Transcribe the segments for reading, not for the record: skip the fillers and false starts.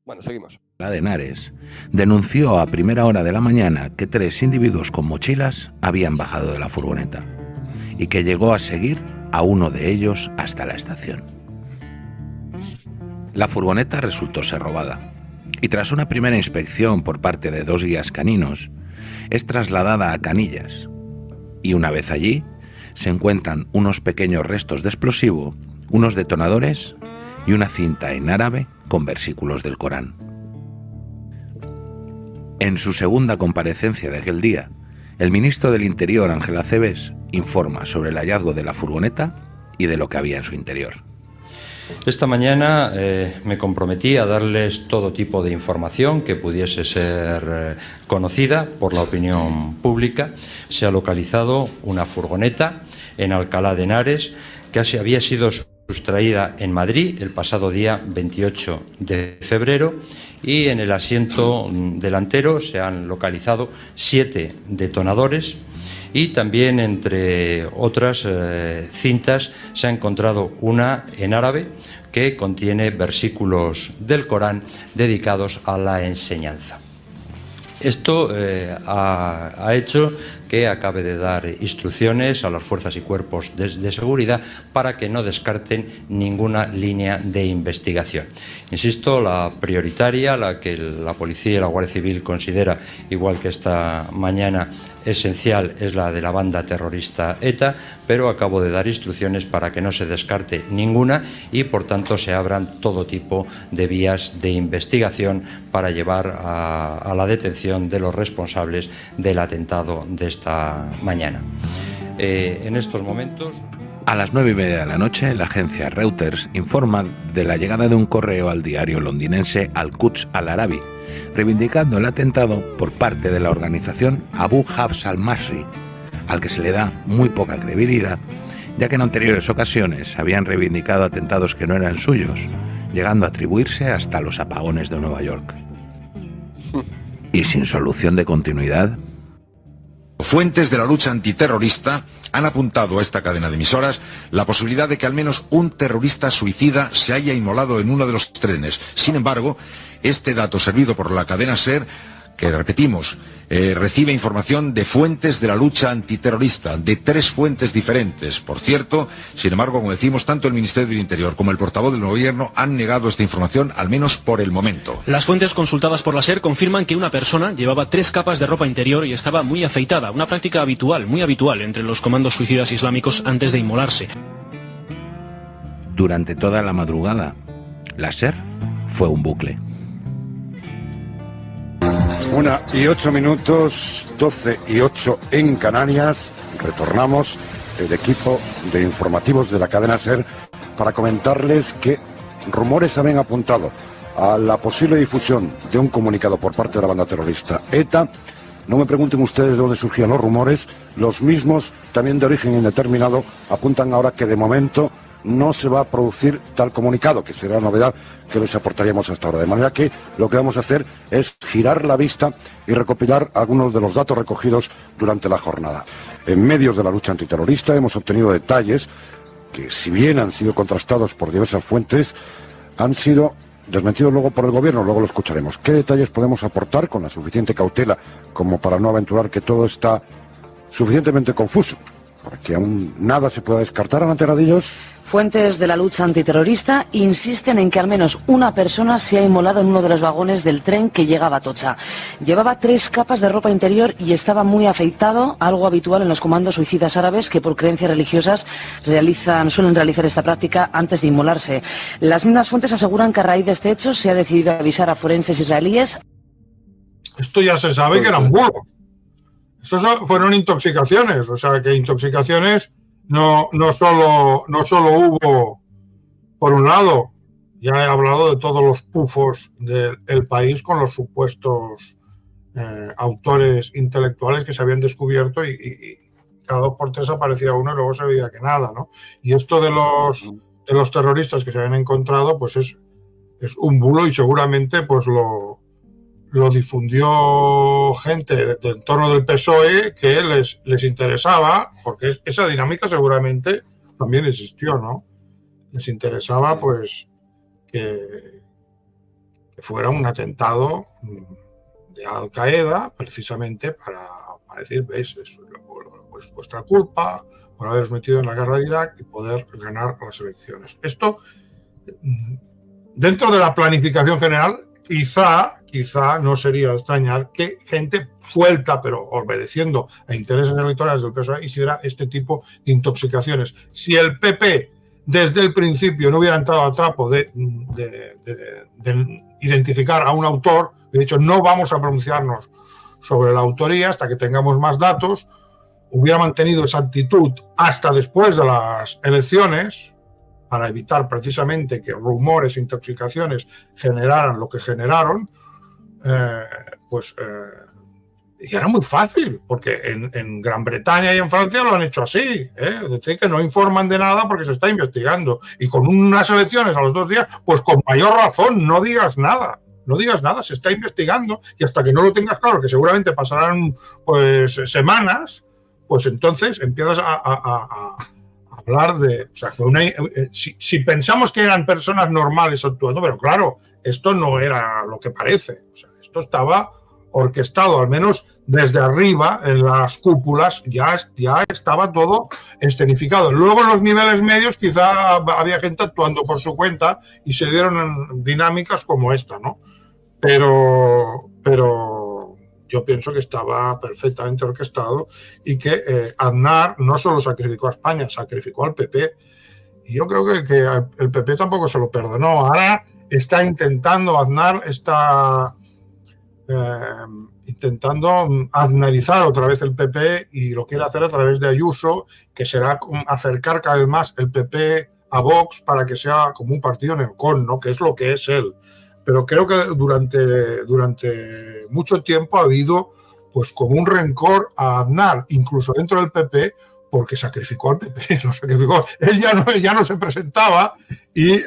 Bueno, seguimos. La de Henares denunció a primera hora de la mañana que 3 individuos con mochilas habían bajado de la furgoneta y que llegó a seguir a uno de ellos hasta la estación. La furgoneta resultó ser robada y tras una primera inspección por parte de 2 guías caninos es trasladada a Canillas y una vez allí se encuentran unos pequeños restos de explosivo, unos detonadores y una cinta en árabe con versículos del Corán. En su segunda comparecencia de aquel día, el ministro del Interior, Ángel Acebes, informa sobre el hallazgo de la furgoneta y de lo que había en su interior. Esta mañana me comprometí a darles todo tipo de información que pudiese ser conocida por la opinión pública. Se ha localizado una furgoneta en Alcalá de Henares que había sido sustraída en Madrid el pasado día 28 de febrero y en el asiento delantero se han localizado 7 detonadores y también entre otras cintas se ha encontrado una en árabe que contiene versículos del Corán dedicados a la enseñanza. Esto ha hecho que acabe de dar instrucciones a las fuerzas y cuerpos de seguridad para que no descarten ninguna línea de investigación. Insisto, la prioritaria, la que la policía y la Guardia Civil considera, igual que esta mañana, esencial, es la de la banda terrorista ETA, pero acabo de dar instrucciones para que no se descarte ninguna y, por tanto, se abran todo tipo de vías de investigación para llevar a la detención de los responsables del atentado de esta mañana. En estos momentos... A las 9:30 de la noche, la agencia Reuters informa de la llegada de un correo al diario londinense Al-Quds Al-Arabi, reivindicando el atentado por parte de la organización Abu Hafs al-Masri, al que se le da muy poca credibilidad, ya que en anteriores ocasiones habían reivindicado atentados que no eran suyos, llegando a atribuirse hasta los apagones de Nueva York. Y sin solución de continuidad... Fuentes de la lucha antiterrorista han apuntado a esta cadena de emisoras la posibilidad de que al menos un terrorista suicida se haya inmolado en uno de los trenes. Sin embargo, este dato servido por la cadena SER, que repetimos, recibe información de fuentes de la lucha antiterrorista, de 3 fuentes diferentes. Por cierto, sin embargo, como decimos, tanto el Ministerio del Interior como el portavoz del Gobierno han negado esta información, al menos por el momento. Las fuentes consultadas por la SER confirman que una persona llevaba 3 capas de ropa interior y estaba muy afeitada, una práctica habitual, muy habitual entre los comandos suicidas islámicos antes de inmolarse. Durante toda la madrugada, la SER fue un bucle. 1:08, 12:08 en Canarias. Retornamos el equipo de informativos de la cadena SER para comentarles que rumores habían apuntado a la posible difusión de un comunicado por parte de la banda terrorista ETA. No me pregunten ustedes de dónde surgían los rumores. Los mismos, también de origen indeterminado, apuntan ahora que de momento no se va a producir tal comunicado, que será novedad que les aportaríamos hasta ahora. De manera que lo que vamos a hacer es girar la vista y recopilar algunos de los datos recogidos durante la jornada. En medios de la lucha antiterrorista hemos obtenido detalles que, si bien han sido contrastados por diversas fuentes, han sido desmentidos luego por el Gobierno. Luego lo escucharemos. ¿Qué detalles podemos aportar con la suficiente cautela como para no aventurar que todo está suficientemente confuso, para que aún nada se pueda descartar ante de ellos? Fuentes de la lucha antiterrorista insisten en que al menos una persona se ha inmolado en uno de los vagones del tren que llegaba a Atocha. Llevaba 3 capas de ropa interior y estaba muy afeitado, algo habitual en los comandos suicidas árabes que por creencias religiosas suelen realizar esta práctica antes de inmolarse. Las mismas fuentes aseguran que a raíz de este hecho se ha decidido avisar a forenses israelíes. Esto ya se sabe que eran bulos. Eso fueron intoxicaciones, o sea que intoxicaciones no solo hubo, por un lado, ya he hablado de todos los pufos del país con los supuestos autores intelectuales que se habían descubierto y cada 2 por 3 aparecía uno y luego se veía que nada, ¿no? Y esto de los terroristas que se habían encontrado, pues es un bulo y seguramente pues lo difundió gente del entorno del PSOE que les interesaba, porque esa dinámica seguramente también existió, ¿no? Les interesaba pues que que fuera un atentado de Al Qaeda, precisamente para decir, veis, es vuestra culpa por haberos metido en la guerra de Irak y poder ganar las elecciones. Esto, dentro de la planificación general, quizá no sería de extrañar que gente suelta, pero obedeciendo a intereses electorales del caso, hiciera este tipo de intoxicaciones. Si el PP desde el principio no hubiera entrado a trapo de identificar a un autor, de hecho no vamos a pronunciarnos sobre la autoría hasta que tengamos más datos, hubiera mantenido esa actitud hasta después de las elecciones para evitar precisamente que rumores, intoxicaciones generaran lo que generaron, y era muy fácil, porque en Gran Bretaña y en Francia lo han hecho así, es decir, que no informan de nada porque se está investigando, y con unas elecciones a los 2 días, pues con mayor razón, no digas nada, se está investigando, y hasta que no lo tengas claro, que seguramente pasarán pues semanas, pues entonces empiezas a hablar de... O sea, si pensamos que eran personas normales actuando, pero claro, esto no era lo que parece, o sea, esto estaba orquestado, al menos desde arriba, en las cúpulas, ya estaba todo escenificado. Luego en los niveles medios quizá había gente actuando por su cuenta y se dieron dinámicas como esta, ¿no? Pero yo pienso que estaba perfectamente orquestado y que Aznar no solo sacrificó a España, sacrificó al PP. Y yo creo que el PP tampoco se lo perdonó. Ahora está intentando, Aznar está intentando aznarizar otra vez el PP y lo quiere hacer a través de Ayuso, que será acercar cada vez más el PP a Vox para que sea como un partido neocon, ¿no? Que es lo que es él. Pero creo que durante mucho tiempo ha habido pues como un rencor a Aznar, incluso dentro del PP, porque sacrificó al PP, lo sacrificó. Él ya no se presentaba y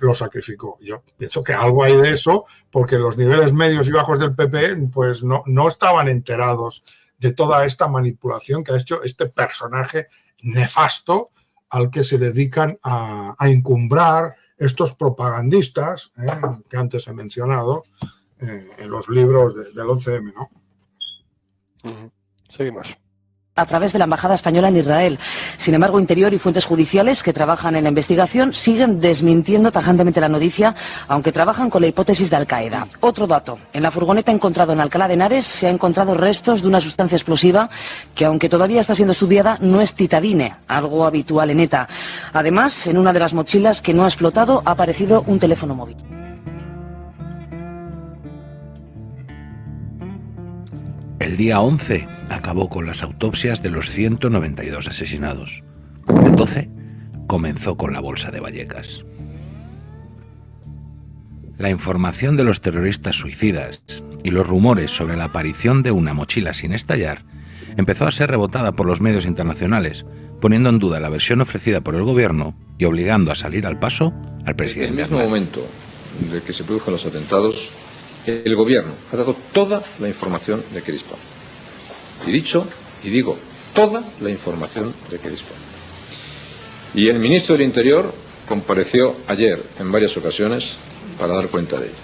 lo sacrificó. Yo pienso que algo hay de eso, porque los niveles medios y bajos del PP pues no estaban enterados de toda esta manipulación que ha hecho este personaje nefasto al que se dedican a encumbrar estos propagandistas que antes he mencionado en los libros del 11M, ¿no? Seguimos. A través de la Embajada Española en Israel. Sin embargo, Interior y fuentes judiciales que trabajan en la investigación siguen desmintiendo tajantemente la noticia, aunque trabajan con la hipótesis de Al-Qaeda. Otro dato. En la furgoneta encontrado en Alcalá de Henares se han encontrado restos de una sustancia explosiva que, aunque todavía está siendo estudiada, no es titadine, algo habitual en ETA. Además, en una de las mochilas que no ha explotado ha aparecido un teléfono móvil. El día 11 acabó con las autopsias de los 192 asesinados. El 12 comenzó con la bolsa de Vallecas. La información de los terroristas suicidas y los rumores sobre la aparición de una mochila sin estallar empezó a ser rebotada por los medios internacionales, poniendo en duda la versión ofrecida por el gobierno y obligando a salir al paso al presidente. En el mismo momento de que se produjeron los atentados, el gobierno ha dado toda la información de que dispone. Y digo, toda la información de que dispone. Y el ministro del Interior compareció ayer en varias ocasiones para dar cuenta de ello.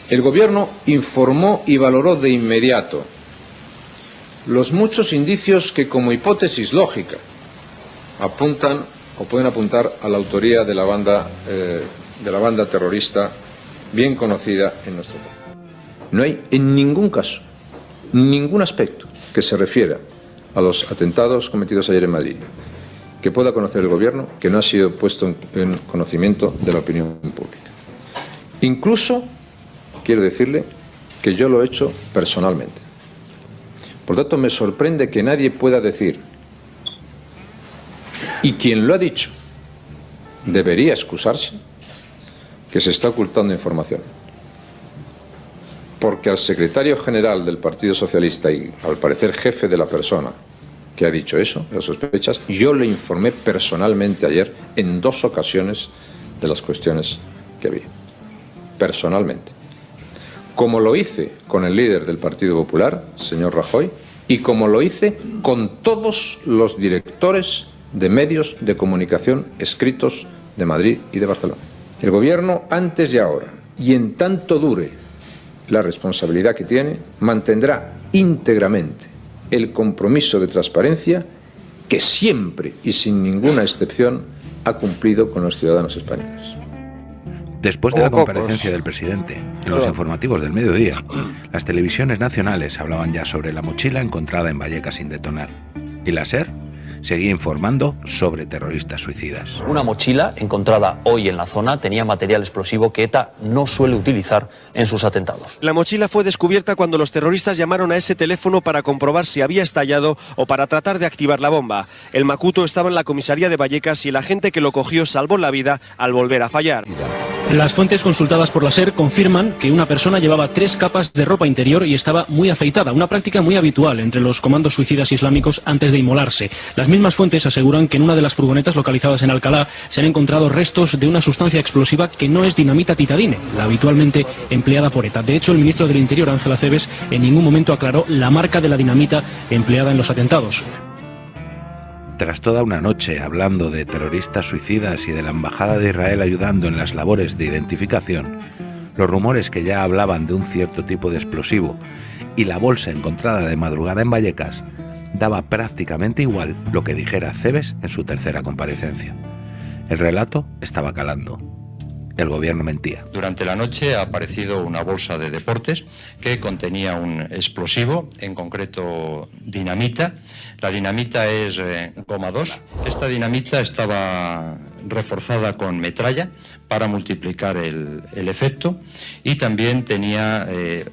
El gobierno informó y valoró de inmediato los muchos indicios que, como hipótesis lógica, apuntan o pueden apuntar a la autoría de la banda terrorista bien conocida en nuestro país. No hay en ningún caso, ningún aspecto que se refiera a los atentados cometidos ayer en Madrid que pueda conocer el gobierno que no ha sido puesto en conocimiento de la opinión pública. Incluso, quiero decirle que yo lo he hecho personalmente. Por tanto, me sorprende que nadie pueda decir, y quien lo ha dicho debería excusarse, que se está ocultando información. Porque al secretario general del Partido Socialista y al parecer jefe de la persona que ha dicho eso, las sospechas, yo le informé personalmente ayer en 2 ocasiones de las cuestiones que había. Personalmente. Como lo hice con el líder del Partido Popular, señor Rajoy, y como lo hice con todos los directores de medios de comunicación escritos de Madrid y de Barcelona. El Gobierno, antes y ahora, y en tanto dure la responsabilidad que tiene, mantendrá íntegramente el compromiso de transparencia que siempre y sin ninguna excepción ha cumplido con los ciudadanos españoles. Después de la comparecencia del presidente, en los informativos del mediodía, las televisiones nacionales hablaban ya sobre la mochila encontrada en Vallecas sin detonar. Y la SER seguía informando sobre terroristas suicidas. Una mochila encontrada hoy en la zona tenía material explosivo que ETA no suele utilizar en sus atentados. La mochila fue descubierta cuando los terroristas llamaron a ese teléfono para comprobar si había estallado o para tratar de activar la bomba. El macuto estaba en la comisaría de Vallecas y el agente que lo cogió salvó la vida al volver a fallar. Las fuentes consultadas por la SER confirman que una persona llevaba 3 capas de ropa interior y estaba muy afeitada, una práctica muy habitual entre los comandos suicidas islámicos antes de inmolarse. Las mismas fuentes aseguran que en una de las furgonetas localizadas en Alcalá se han encontrado restos de una sustancia explosiva que no es dinamita titadine, la habitualmente empleada por ETA. De hecho, el ministro del Interior, Ángel Acebes, en ningún momento aclaró la marca de la dinamita empleada en los atentados. Tras toda una noche hablando de terroristas suicidas y de la Embajada de Israel ayudando en las labores de identificación, los rumores que ya hablaban de un cierto tipo de explosivo y la bolsa encontrada de madrugada en Vallecas, daba prácticamente igual lo que dijera Acebes en su tercera comparecencia. El relato estaba calando. El gobierno mentía. Durante la noche ha aparecido una bolsa de deportes que contenía un explosivo, en concreto dinamita. La dinamita es goma 2. Esta dinamita estaba reforzada con metralla para multiplicar el efecto y también tenía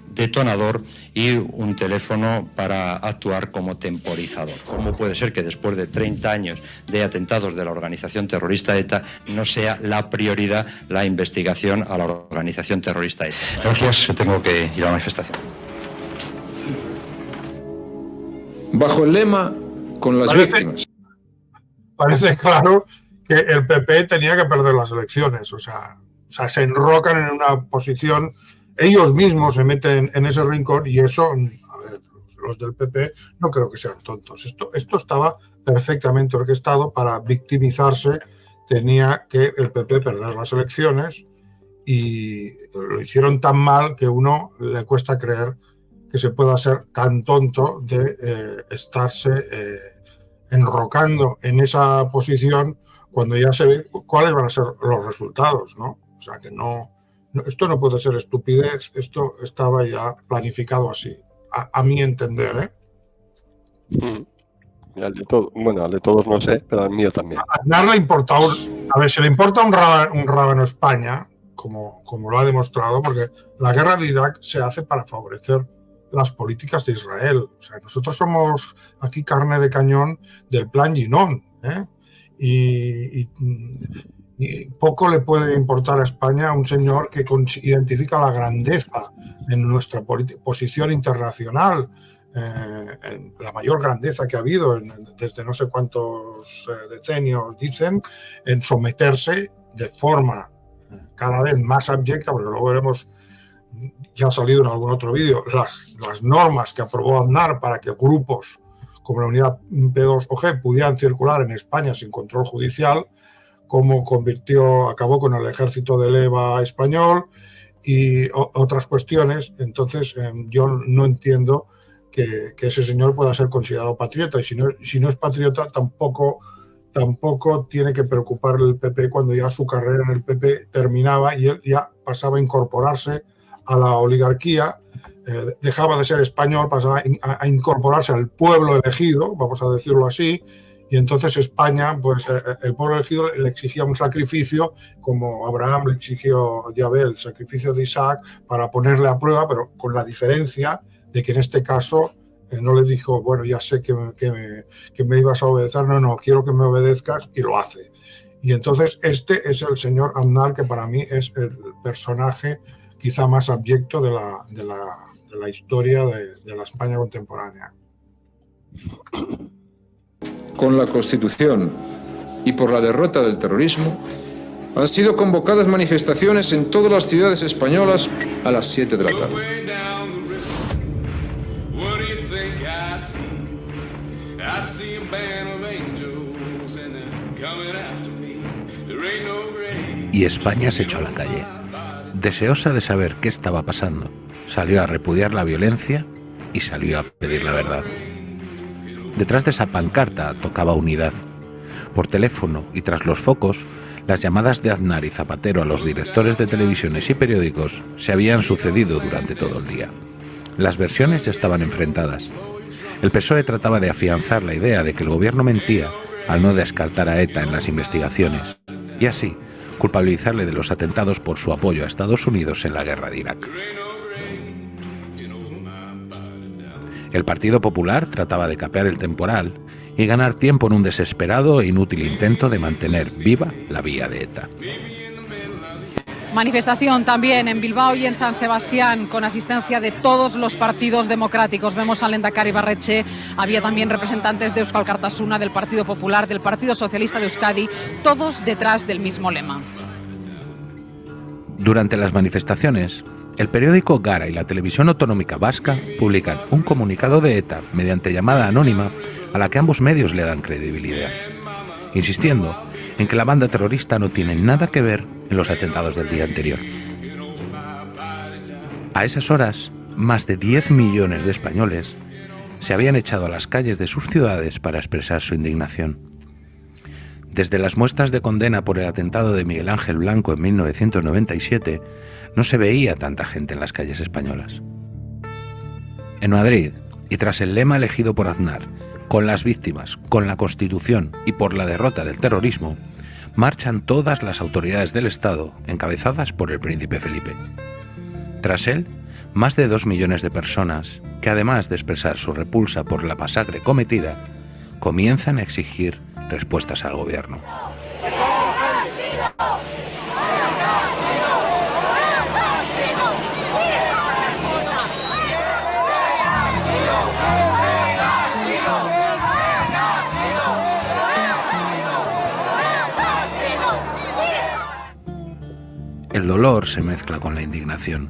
detonador y un teléfono para actuar como temporizador. ¿Cómo puede ser que después de 30 años de atentados de la organización terrorista ETA no sea la prioridad la investigación a la organización terrorista ETA? Gracias, tengo que ir a la manifestación. Bajo el lema con las víctimas. Parece claro que el PP tenía que perder las elecciones, o sea, se enrocan en una posición, ellos mismos se meten en ese rincón y eso, a ver, los del PP no creo que sean tontos. Esto estaba perfectamente orquestado para victimizarse, tenía que el PP perder las elecciones y lo hicieron tan mal que uno le cuesta creer que se pueda ser tan tonto de estarse enrocando en esa posición cuando ya se ve cuáles van a ser los resultados, ¿no? O sea, que no esto no puede ser estupidez, esto estaba ya planificado así, a mi entender, ¿eh? Al de todos no sé, pero al mío también. A Aznar le importa, a ver, si le importa un rábano España, como lo ha demostrado, porque la guerra de Irak se hace para favorecer las políticas de Israel. O sea, nosotros somos aquí carne de cañón del plan Ginón, ¿eh? Y poco le puede importar a España un señor que identifica la grandeza en nuestra posición internacional, la mayor grandeza que ha habido desde no sé cuántos decenios, dicen, en someterse de forma cada vez más abyecta, porque luego veremos, ya ha salido en algún otro vídeo, las normas que aprobó Aznar para que grupos como la unidad P2OG pudieran circular en España sin control judicial, cómo acabó con el ejército de leva español y otras cuestiones. Entonces yo no entiendo que ese señor pueda ser considerado patriota, y si no es patriota tampoco tiene que preocuparle el PP cuando ya su carrera en el PP terminaba y él ya pasaba a incorporarse a la oligarquía, dejaba de ser español, pasaba a incorporarse al pueblo elegido, vamos a decirlo así, y entonces España, pues el pueblo elegido le exigía un sacrificio, como Abraham le exigió a Yahvé el sacrificio de Isaac para ponerle a prueba, pero con la diferencia de que en este caso no le dijo, bueno, ya sé que me ibas a obedecer, no, quiero que me obedezcas, y lo hace. Y entonces este es el señor Aznar, que para mí es el personaje quizá más abyecto de la historia de la España contemporánea. Con la Constitución y por la derrota del terrorismo, han sido convocadas manifestaciones en todas las ciudades españolas a las 7 de la tarde. Y y España se echó a la calle. Deseosa de saber qué estaba pasando, salió a repudiar la violencia y salió a pedir la verdad. Detrás de esa pancarta tocaba unidad. Por teléfono y tras los focos, las llamadas de Aznar y Zapatero a los directores de televisiones y periódicos se habían sucedido durante todo el día. Las versiones ya estaban enfrentadas. El PSOE trataba de afianzar la idea de que el gobierno mentía al no descartar a ETA en las investigaciones y así culpabilizarle de los atentados por su apoyo a Estados Unidos en la guerra de Irak. El Partido Popular trataba de capear el temporal y ganar tiempo en un desesperado e inútil intento de mantener viva la vía de ETA. Manifestación también en Bilbao y en San Sebastián con asistencia de todos los partidos democráticos. Vemos al Lehendakari Ibarretxe, había también representantes de Euskal Kartasuna, del Partido Popular, del Partido Socialista de Euskadi, todos detrás del mismo lema. Durante las manifestaciones, el periódico Gara y la televisión autonómica vasca publican un comunicado de ETA mediante llamada anónima a la que ambos medios le dan credibilidad, insistiendo en que la banda terrorista no tiene nada que ver en los atentados del día anterior. A esas horas, más de 10 millones de españoles se habían echado a las calles de sus ciudades para expresar su indignación. Desde las muestras de condena por el atentado de Miguel Ángel Blanco en 1997, no se veía tanta gente en las calles españolas. En Madrid, y tras el lema elegido por Aznar, con las víctimas, con la Constitución y por la derrota del terrorismo, marchan todas las autoridades del Estado, encabezadas por el príncipe Felipe. Tras él, más de 2 millones de personas, que además de expresar su repulsa por la masacre cometida, comienzan a exigir respuestas al gobierno. El dolor se mezcla con la indignación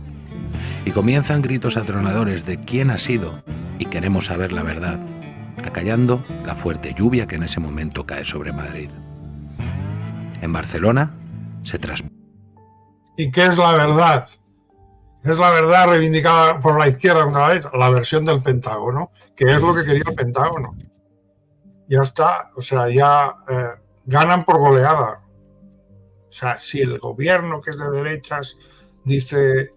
y comienzan gritos atronadores de quién ha sido y queremos saber la verdad, acallando la fuerte lluvia que en ese momento cae sobre Madrid. En Barcelona se traspasa. ¿Y qué es la verdad? Es la verdad reivindicada por la izquierda contra la derecha, la versión del Pentágono, que es lo que quería el Pentágono. Ya está, o sea, ya ganan por goleada. O sea, si el gobierno, que es de derechas, dice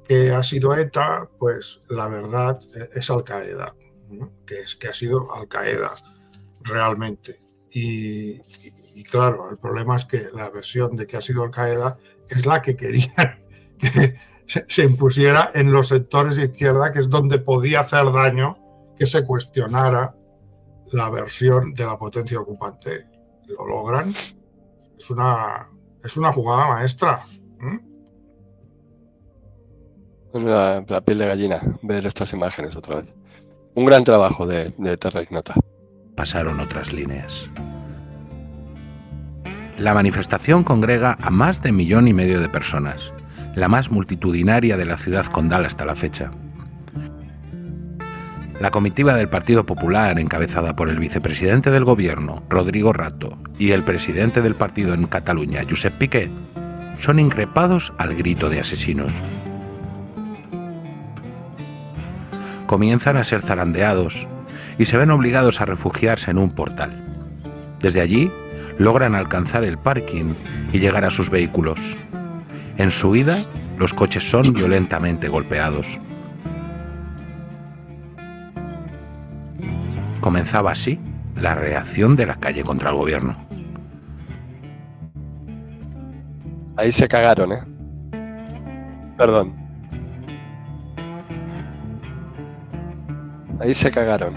que ha sido ETA, pues la verdad es Al-Qaeda, ¿no? que ha sido Al-Qaeda realmente. Y claro, el problema es que la versión de que ha sido Al-Qaeda es la que querían que se impusiera en los sectores de izquierda, que es donde podía hacer daño que se cuestionara la versión de la potencia ocupante. Lo logran. Es una jugada maestra. La piel de gallina ver estas imágenes otra vez. Un gran trabajo de Terra Ignota. Pasaron otras líneas. La manifestación congrega a más de 1,5 millones de personas, la más multitudinaria de la ciudad condal hasta la fecha. La comitiva del Partido Popular, encabezada por el vicepresidente del gobierno, Rodrigo Rato, y el presidente del partido en Cataluña, Josep Piqué, son increpados al grito de asesinos. Comienzan a ser zarandeados y se ven obligados a refugiarse en un portal. Desde allí, logran alcanzar el parking y llegar a sus vehículos. En su huida, los coches son violentamente golpeados. Comenzaba así la reacción de la calle contra el gobierno. Ahí se cagaron, ¿eh? Perdón. Ahí se cagaron.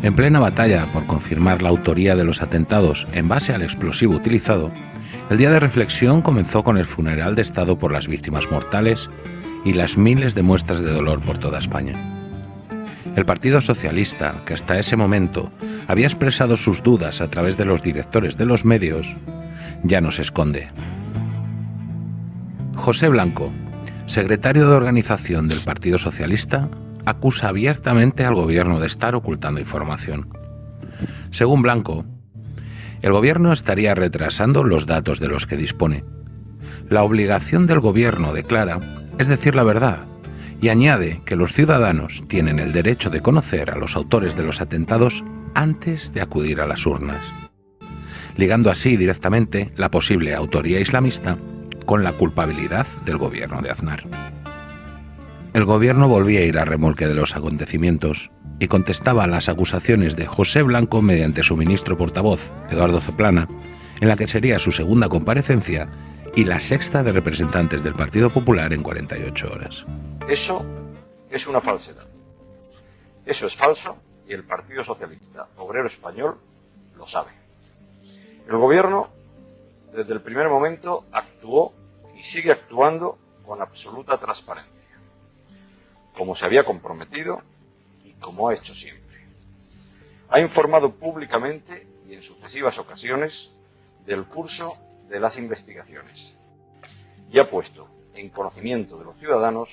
En plena batalla por confirmar la autoría de los atentados en base al explosivo utilizado, el día de reflexión comenzó con el funeral de Estado por las víctimas mortales y las miles de muestras de dolor por toda España. El Partido Socialista, que hasta ese momento había expresado sus dudas a través de los directores de los medios, ya no se esconde. José Blanco, secretario de organización del Partido Socialista, acusa abiertamente al gobierno de estar ocultando información. Según Blanco, el gobierno estaría retrasando los datos de los que dispone. La obligación del gobierno, declara, es decir la verdad, y añade que los ciudadanos tienen el derecho de conocer a los autores de los atentados antes de acudir a las urnas, ligando así directamente la posible autoría islamista con la culpabilidad del gobierno de Aznar. El gobierno volvía a ir a remolque de los acontecimientos y contestaba a las acusaciones de José Blanco mediante su ministro portavoz, Eduardo Zaplana, en la que sería su segunda comparecencia y la sexta de representantes del Partido Popular en 48 horas. Eso es una falsedad. Eso es falso y el Partido Socialista Obrero Español lo sabe. El gobierno, desde el primer momento, actuó y sigue actuando con absoluta transparencia, como se había comprometido y como ha hecho siempre. Ha informado públicamente y en sucesivas ocasiones del curso de las investigaciones y ha puesto en conocimiento de los ciudadanos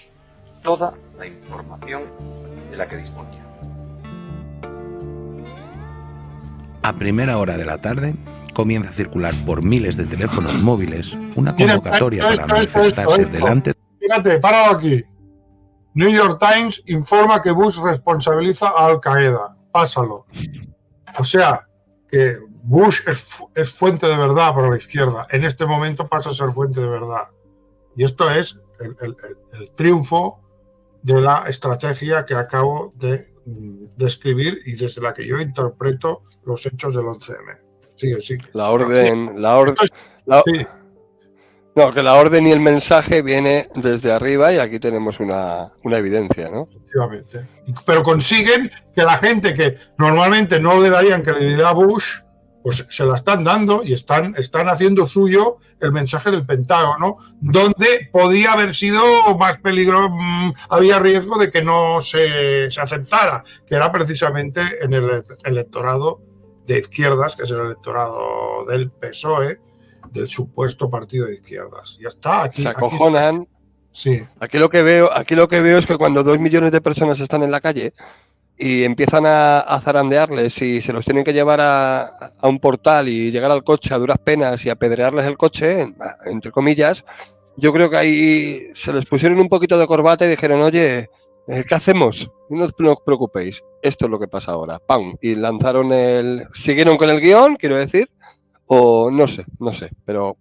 toda la información de la que disponía. A primera hora de la tarde comienza a circular por miles de teléfonos móviles una convocatoria para manifestarse delante. Fíjate, páralo aquí. New York Times informa que Bush responsabiliza a Al Qaeda. Pásalo. O sea, que Bush es fuente de verdad para la izquierda. En este momento pasa a ser fuente de verdad. Y esto es el triunfo de la estrategia que acabo de describir y desde la que yo interpreto los hechos del 11M. Sigue. Sí. No, que la orden y el mensaje viene desde arriba y aquí tenemos una evidencia, ¿no? Efectivamente. Pero consiguen que la gente que normalmente no le darían credibilidad a Bush, pues se la están dando y están haciendo suyo el mensaje del Pentágono, donde podía haber sido más peligro, había riesgo de que no se aceptara, que era precisamente en el electorado de izquierdas, que es el electorado del PSOE, del supuesto partido de izquierdas. Ya está. Aquí, se acojonan. Aquí, sí. Aquí lo que veo es que cuando 2 millones de personas están en la calle y empiezan a zarandearles y se los tienen que llevar a un portal y llegar al coche a duras penas y apedrearles el coche, entre comillas, yo creo que ahí se les pusieron un poquito de corbata y dijeron, oye, ¿qué hacemos? No os preocupéis, esto es lo que pasa ahora. ¡Pam! Y lanzaron siguieron con el guión, quiero decir, o no sé, pero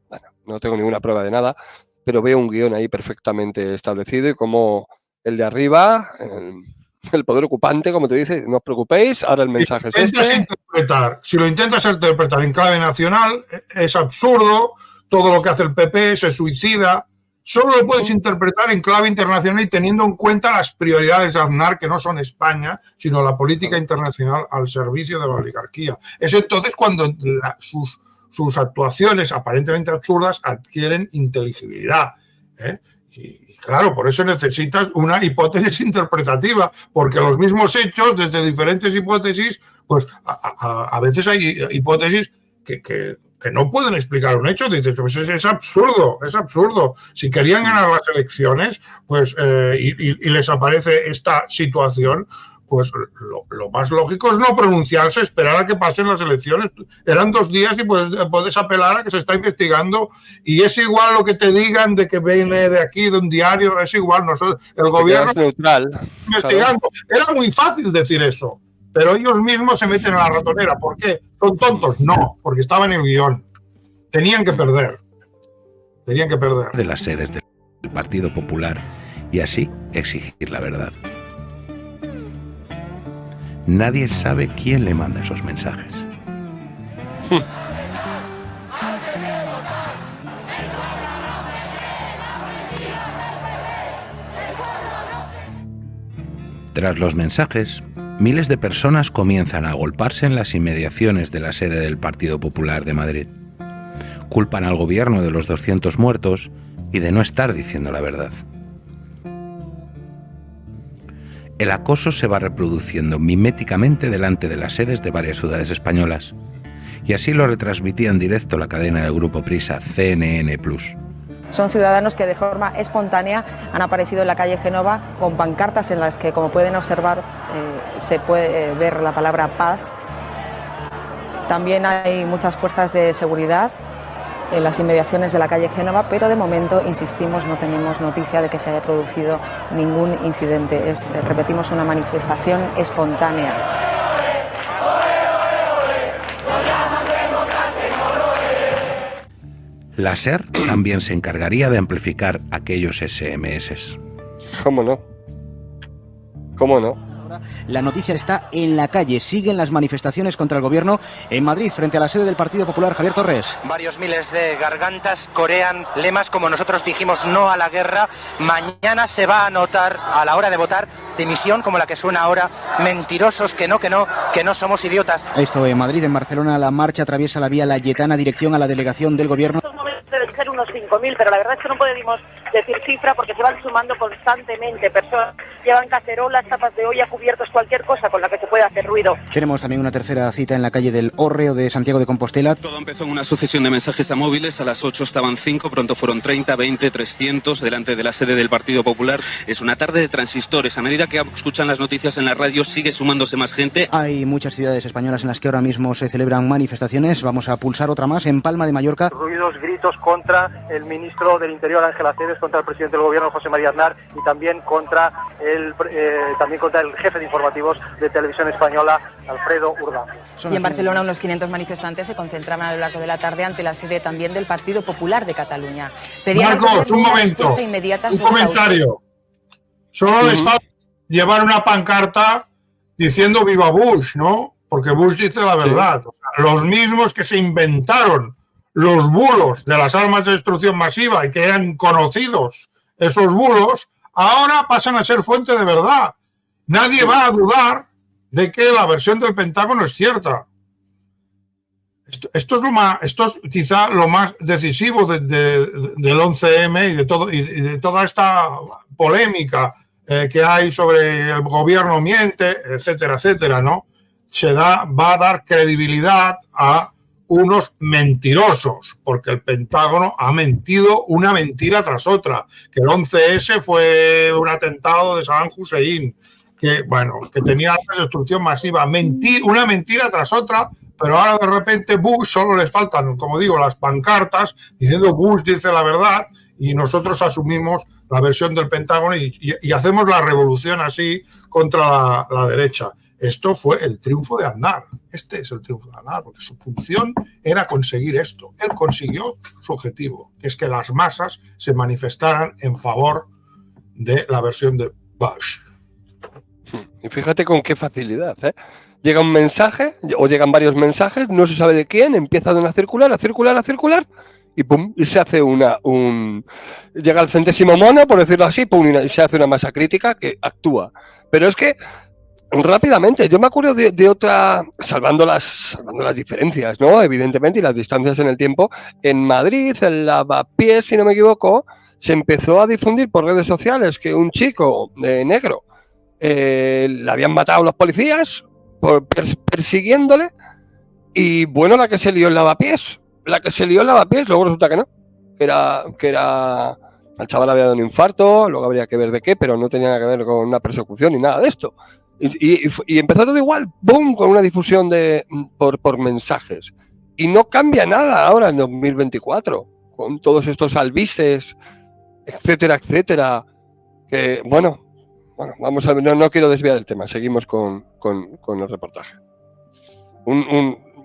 bueno, no tengo ninguna prueba de nada, pero veo un guión ahí perfectamente establecido y como el de arriba, el poder ocupante, como te dice, no os preocupéis, ahora el mensaje es este. Si lo intentas interpretar en clave nacional, es absurdo, todo lo que hace el PP se suicida. Solo lo puedes interpretar en clave internacional y teniendo en cuenta las prioridades de Aznar, que no son España, sino la política internacional al servicio de la oligarquía. Es entonces cuando sus actuaciones aparentemente absurdas adquieren inteligibilidad. Y claro, por eso necesitas una hipótesis interpretativa, porque los mismos hechos, desde diferentes hipótesis, pues a veces hay hipótesis que no pueden explicar un hecho. Dices, pues es absurdo. Si querían ganar las elecciones, pues y les aparece esta situación, pues lo más lógico es no pronunciarse, esperar a que pasen las elecciones. Eran 2 días y puedes apelar a que se está investigando y es igual lo que te digan de que viene de aquí, de un diario, es igual. El gobierno está investigando. Claro. Era muy fácil decir eso, pero ellos mismos se meten a la ratonera. ¿Por qué? ¿Son tontos? No, porque estaba en el guión. Tenían que perder. De las sedes del Partido Popular y así exigir la verdad. Nadie sabe quién le manda esos mensajes. Tras los mensajes, miles de personas comienzan a agolparse en las inmediaciones de la sede del Partido Popular de Madrid. Culpan al gobierno de los 200 muertos y de no estar diciendo la verdad. El acoso se va reproduciendo miméticamente delante de las sedes de varias ciudades españolas, y así lo retransmitía en directo la cadena del grupo Prisa CNN+. son ciudadanos que de forma espontánea han aparecido en la calle Génova con pancartas en las que, como pueden observar, se puede ver la palabra paz. También hay muchas fuerzas de seguridad en las inmediaciones de la calle Génova, pero de momento, insistimos, no tenemos noticia de que se haya producido ningún incidente. Es, repetimos, una manifestación espontánea. La SER también se encargaría de amplificar aquellos SMS. ¿Cómo no? ¿Cómo no? La noticia está en la calle. Siguen las manifestaciones contra el gobierno en Madrid, frente a la sede del Partido Popular. Javier Torres. Varios miles de gargantas corean lemas como nosotros dijimos no a la guerra. Mañana se va a notar a la hora de votar dimisión como la que suena ahora. Mentirosos, que no somos idiotas. Esto en Madrid. En Barcelona la marcha atraviesa la vía Layetana, dirección a la delegación del gobierno. Deben ser unos 5.000, pero la verdad es que no podemos decir cifra porque se van sumando constantemente personas, llevan cacerolas, tapas de olla, cubiertos, cualquier cosa con la que se pueda hacer ruido. Tenemos también una tercera cita en la calle del Hórreo de Santiago de Compostela. Todo empezó en una sucesión de mensajes a móviles. A las 8 estaban 5, pronto fueron 30, 20, 300 delante de la sede del Partido Popular. Es una tarde de transistores. A medida que escuchan las noticias en la radio sigue sumándose más gente. Hay muchas ciudades españolas en las que ahora mismo se celebran manifestaciones. Vamos a pulsar otra más en Palma de Mallorca. Ruidos, gritos contra el ministro del Interior, Ángel Acebes, contra el presidente del Gobierno, José María Aznar, y también contra el jefe de informativos de Televisión Española, Alfredo Urdaz. Y en Barcelona unos 500 manifestantes se concentraban a lo largo de la tarde ante la sede también del Partido Popular de Cataluña. Pedían Marcos, un momento, un comentario. Solo les falta llevar una pancarta diciendo viva Bush, ¿no? Porque Bush dice la verdad. Sí. O sea, los mismos que se inventaron los bulos de las armas de destrucción masiva y que eran conocidos esos bulos, ahora pasan a ser fuente de verdad. Nadie va a dudar de que la versión del Pentágono es cierta. Esto es quizá lo más decisivo del 11M y de toda esta polémica que hay sobre el gobierno miente, etcétera, etcétera, ¿no? Va a dar credibilidad a unos mentirosos, porque el Pentágono ha mentido una mentira tras otra, que el 11S fue un atentado de Saddam Hussein, que tenía armas de destrucción masiva, una mentira tras otra, pero ahora de repente Bush, solo les faltan, como digo, las pancartas diciendo Bush dice la verdad y nosotros asumimos la versión del Pentágono y hacemos la revolución así contra la derecha. Esto fue el triunfo de Aznar. Este es el triunfo de Aznar, porque su función era conseguir esto. Él consiguió su objetivo, que es que las masas se manifestaran en favor de la versión de Bush. Y fíjate con qué facilidad, ¿eh? Llega un mensaje, o llegan varios mensajes, no se sabe de quién, empiezan a circular, y pum, y se hace llega el centésimo mono, por decirlo así, pum, y se hace una masa crítica que actúa. Pero es que rápidamente, yo me acuerdo de otra, salvando las diferencias, ¿no? Evidentemente, y las distancias en el tiempo, en Madrid, en Lavapiés, si no me equivoco, se empezó a difundir por redes sociales que un chico negro le habían matado los policías persiguiéndole, y bueno, la que se lió en Lavapiés, luego resulta que no, que era al chaval había dado un infarto, luego habría que ver de qué, pero no tenía nada que ver con una persecución ni nada de esto. Y empezó todo igual, ¡boom!, con una difusión por mensajes. Y no cambia nada ahora en 2024, con todos estos albises, etcétera, etcétera. Que, bueno, vamos a ver, no quiero desviar el tema, seguimos con el reportaje.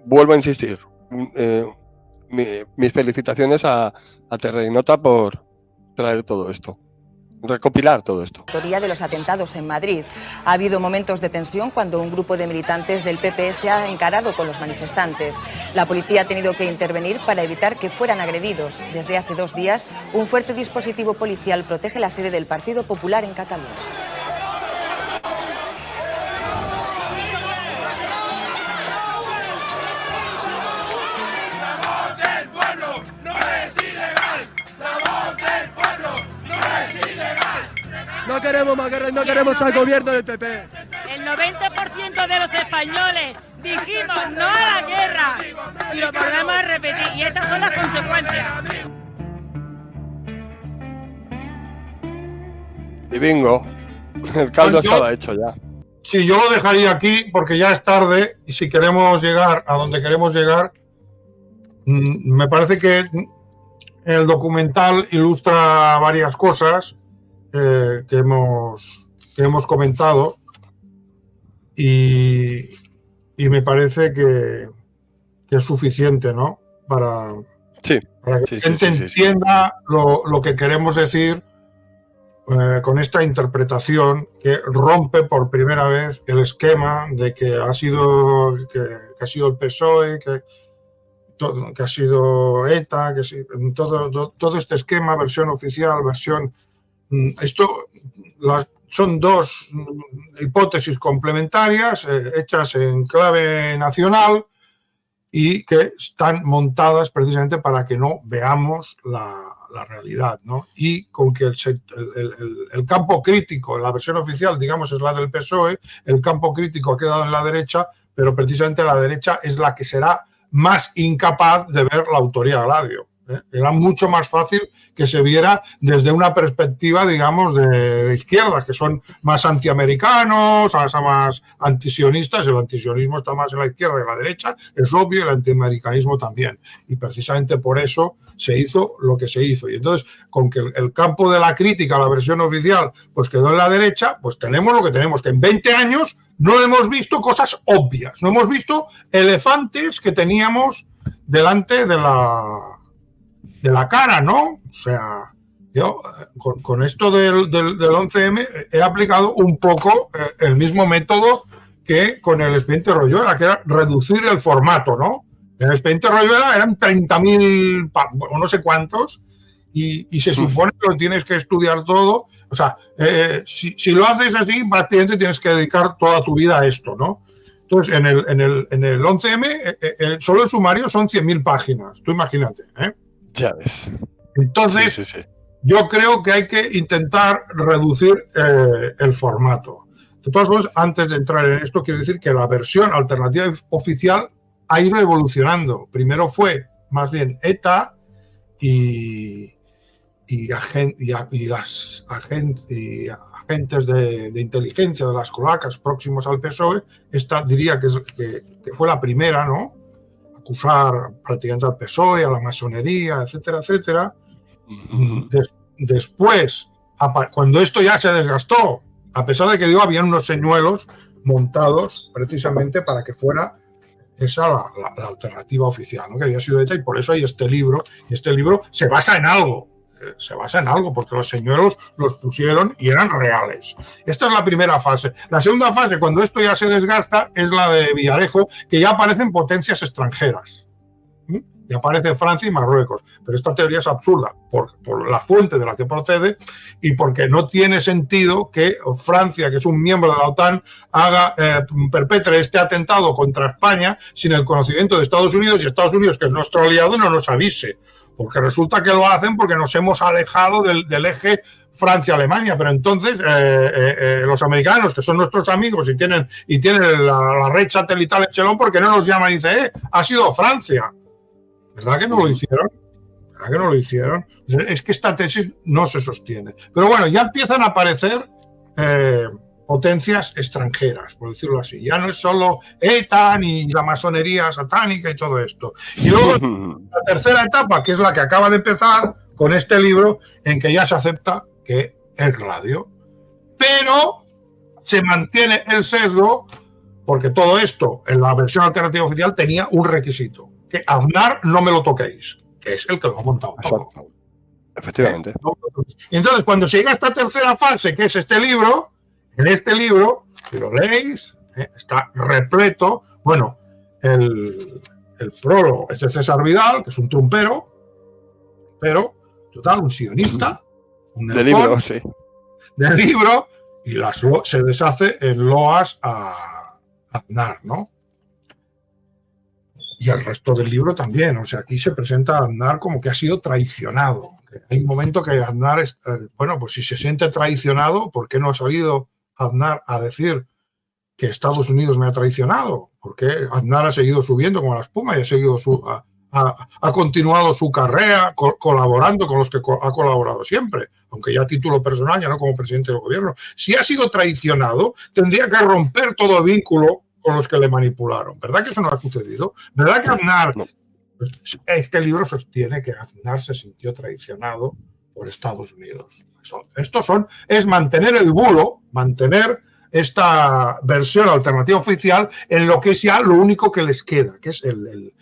Vuelvo a insistir, mis felicitaciones a Terra y Nota por traer todo esto. Recopilar todo esto. La autoría de los atentados en Madrid. Ha habido momentos de tensión cuando un grupo de militantes del PP se ha encarado con los manifestantes. La policía ha tenido que intervenir para evitar que fueran agredidos. Desde hace 2 días, un fuerte dispositivo policial protege la sede del Partido Popular en Cataluña. No queremos al gobierno del PP. El 90% de los españoles dijimos no a la guerra y lo volvemos a repetir, y estas son las consecuencias. Y bingo. El caldo estaba hecho ya. Sí, yo lo dejaría aquí porque ya es tarde y si queremos llegar a donde queremos llegar, me parece que el documental ilustra varias cosas que hemos comentado y me parece que es suficiente, ¿no? Para que la gente entienda lo que queremos decir con esta interpretación que rompe por primera vez el esquema de que ha sido el PSOE, que ha sido ETA, todo este esquema, versión oficial, versión... son dos hipótesis complementarias hechas en clave nacional y que están montadas precisamente para que no veamos la realidad, ¿no? Y con que el campo crítico, la versión oficial, digamos, es la del PSOE, el campo crítico ha quedado en la derecha, pero precisamente la derecha es la que será más incapaz de ver la autoría Gladio. Era mucho más fácil que se viera desde una perspectiva, digamos, de izquierda, que son más antiamericanos, más antisionistas. El antisionismo está más en la izquierda que en la derecha, es obvio, el antiamericanismo también. Y precisamente por eso se hizo lo que se hizo. Y entonces, con que el campo de la crítica, la versión oficial, pues quedó en la derecha, pues tenemos lo que tenemos, que en 20 años no hemos visto cosas obvias, no hemos visto elefantes que teníamos delante de la cara, ¿no? O sea, yo con esto del 11M he aplicado un poco el mismo método que con el expediente Royuela, que era reducir el formato, ¿no? En el expediente Royuela eran 30.000 o no sé cuántos y se supone que lo tienes que estudiar todo. O sea, si lo haces así, prácticamente tienes que dedicar toda tu vida a esto, ¿no? Entonces, en el 11M, solo el sumario son 100.000 páginas. Tú imagínate, ¿eh? Ya ves. Entonces, yo creo que hay que intentar reducir el formato. De todas formas, antes de entrar en esto, quiero decir que la versión alternativa oficial ha ido evolucionando. Primero fue más bien ETA y las agentes de inteligencia de las colacas próximos al PSOE. Esta diría que fue la primera, ¿no? Acusar prácticamente al PSOE, a la masonería, etcétera, etcétera. Después, cuando esto ya se desgastó, a pesar de que habían unos señuelos montados precisamente para que fuera esa la alternativa oficial, ¿no? Que había sido ETA, y por eso hay este libro, y este libro se basa en algo, porque los señuelos los pusieron y eran reales. Esta es la primera fase. La segunda fase, cuando esto ya se desgasta, es la de Villarejo, que ya aparecen potencias extranjeras. Ya aparece Francia y Marruecos. Pero esta teoría es absurda por la fuente de la que procede y porque no tiene sentido que Francia, que es un miembro de la OTAN, perpetre este atentado contra España sin el conocimiento de Estados Unidos, y Estados Unidos, que es nuestro aliado, no nos avise. Porque resulta que lo hacen porque nos hemos alejado del eje Francia-Alemania, pero entonces los americanos, que son nuestros amigos y tienen la red satelital Echelon, ¿por qué no nos llaman y dicen, ha sido Francia? ¿Verdad que no lo hicieron? ¿Verdad que no lo hicieron? Es que esta tesis no se sostiene. Pero bueno, ya empiezan a aparecer potencias extranjeras, por decirlo así. Ya no es solo ETA ni la masonería satánica y todo esto. Y luego la tercera etapa, que es la que acaba de empezar con este libro, en que ya se acepta que es Gladio. Pero se mantiene el sesgo, porque todo esto en la versión alternativa oficial tenía un requisito, que Aznar no me lo toquéis, que es el que lo ha montado todo. Efectivamente. Y entonces, cuando se llega a esta tercera fase, que es este libro, en este libro, si lo leéis, está repleto, bueno, el prólogo es de César Vidal, que es un trumpero, pero, total, un sionista, un del libro, sí. Del libro, y se deshace en loas a Aznar, ¿no? Y el resto del libro también. O sea, aquí se presenta a Aznar como que ha sido traicionado. Hay un momento que Aznar, pues si se siente traicionado, ¿por qué no ha salido Aznar a decir que Estados Unidos me ha traicionado? Porque Aznar ha seguido subiendo como la espuma y ha seguido ha continuado su carrera colaborando con los que ha colaborado siempre, aunque ya a título personal, ya no como presidente del gobierno. Si ha sido traicionado, tendría que romper todo vínculo con los que le manipularon. ¿Verdad que eso no ha sucedido? ¿Verdad que Aznar... Este libro sostiene que Aznar se sintió traicionado por Estados Unidos. Es mantener el bulo, mantener esta versión alternativa oficial en lo que es ya lo único que les queda, que es el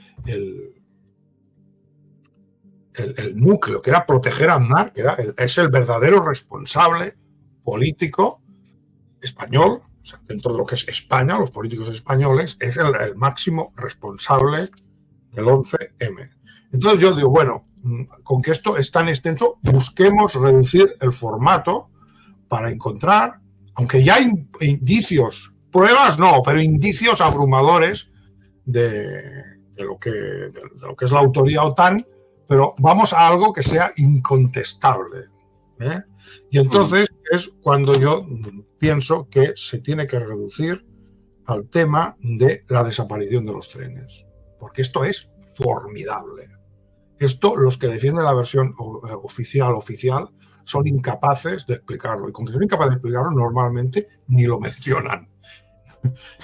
núcleo, que era proteger a Aznar, que es el verdadero responsable político español, o sea, dentro de lo que es España, los políticos españoles, es el máximo responsable del 11M. Entonces yo digo, bueno, con que esto es tan extenso, busquemos reducir el formato para encontrar, aunque ya hay indicios, pruebas no, pero indicios abrumadores de lo que es la autoría OTAN, pero vamos a algo que sea incontestable, ¿eh? Y entonces es cuando yo pienso que se tiene que reducir al tema de la desaparición de los trenes, porque esto es formidable. Esto, los que defienden la versión oficial, son incapaces de explicarlo. Y con que son incapaces de explicarlo, normalmente ni lo mencionan.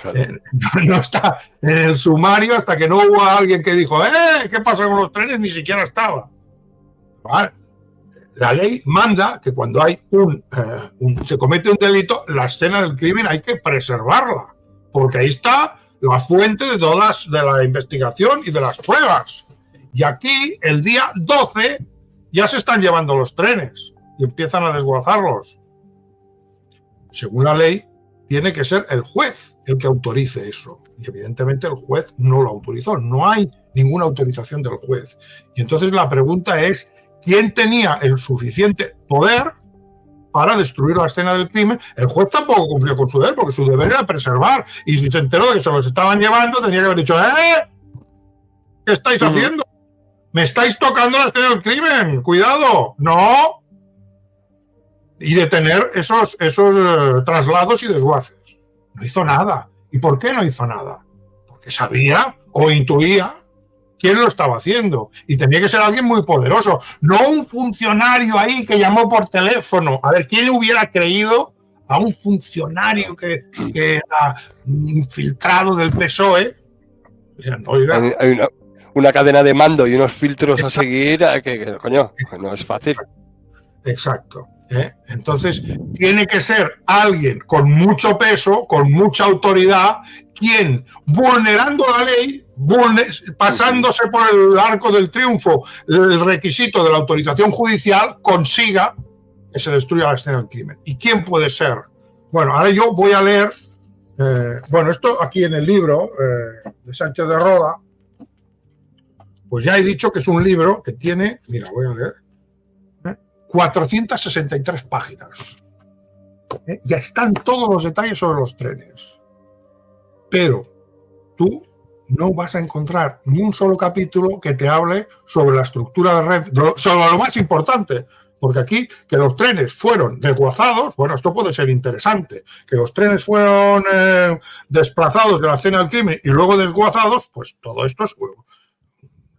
Claro. No está en el sumario hasta que no hubo alguien que dijo, ¿qué pasa con los trenes? Ni siquiera estaba. ¿Vale? La ley manda que cuando hay se comete un delito, la escena del crimen hay que preservarla, porque ahí está la fuente de todas de la investigación y de las pruebas. Y aquí, el día 12, ya se están llevando los trenes y empiezan a desguazarlos. Según la ley, tiene que ser el juez el que autorice eso. Y evidentemente el juez no lo autorizó. No hay ninguna autorización del juez. Y entonces la pregunta es, ¿quién tenía el suficiente poder para destruir la escena del crimen? El juez tampoco cumplió con su deber, porque su deber era preservar. Y si se enteró de que se los estaban llevando, tenía que haber dicho, ¿qué estáis haciendo? Me estáis tocando la escena del crimen, cuidado, no. Y detener esos traslados y desguaces. No hizo nada. ¿Y por qué no hizo nada? Porque sabía o intuía quién lo estaba haciendo. Y tenía que ser alguien muy poderoso. No un funcionario ahí que llamó por teléfono. A ver, ¿quién hubiera creído a un funcionario que era infiltrado del PSOE? Oiga, hay una cadena de mando y unos filtros a seguir que coño, no es fácil. Exacto. Entonces, tiene que ser alguien con mucho peso, con mucha autoridad, quien, vulnerando la ley, pasándose por el arco del triunfo el requisito de la autorización judicial, consiga que se destruya la escena del crimen. ¿Y quién puede ser? Bueno, ahora yo voy a leer, esto aquí en el libro de Sánchez de Roda, pues ya he dicho que es un libro que tiene, mira, voy a leer, 463 páginas. Ya están todos los detalles sobre los trenes. Pero tú no vas a encontrar ni un solo capítulo que te hable sobre la estructura de Renfe, sobre lo más importante, porque aquí que los trenes fueron desguazados, bueno, esto puede ser interesante, que los trenes fueron desplazados de la escena del crimen y luego desguazados, pues todo esto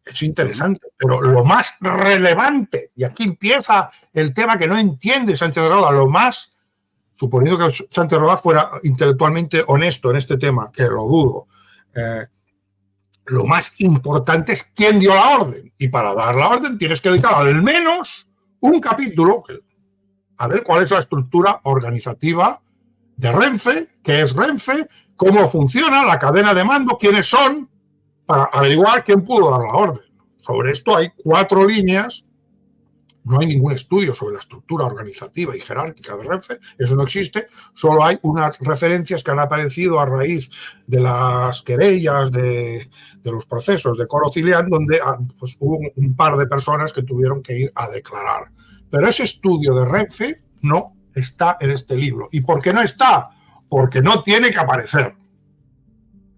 es interesante, pero lo más relevante, y aquí empieza el tema que no entiende Sánchez de Roda, lo más, suponiendo que Sánchez de Roda fuera intelectualmente honesto en este tema, que lo dudo, lo más importante es quién dio la orden, y para dar la orden tienes que dedicar al menos un capítulo a ver cuál es la estructura organizativa de Renfe, qué es Renfe, cómo funciona la cadena de mando, quiénes son, para averiguar quién pudo dar la orden. Sobre esto hay 4 líneas, no hay ningún estudio sobre la estructura organizativa y jerárquica de Renfe, eso no existe, solo hay unas referencias que han aparecido a raíz de las querellas de los procesos de Coro Cilián, donde pues, hubo un par de personas que tuvieron que ir a declarar. Pero ese estudio de Renfe no está en este libro. ¿Y por qué no está? Porque no tiene que aparecer,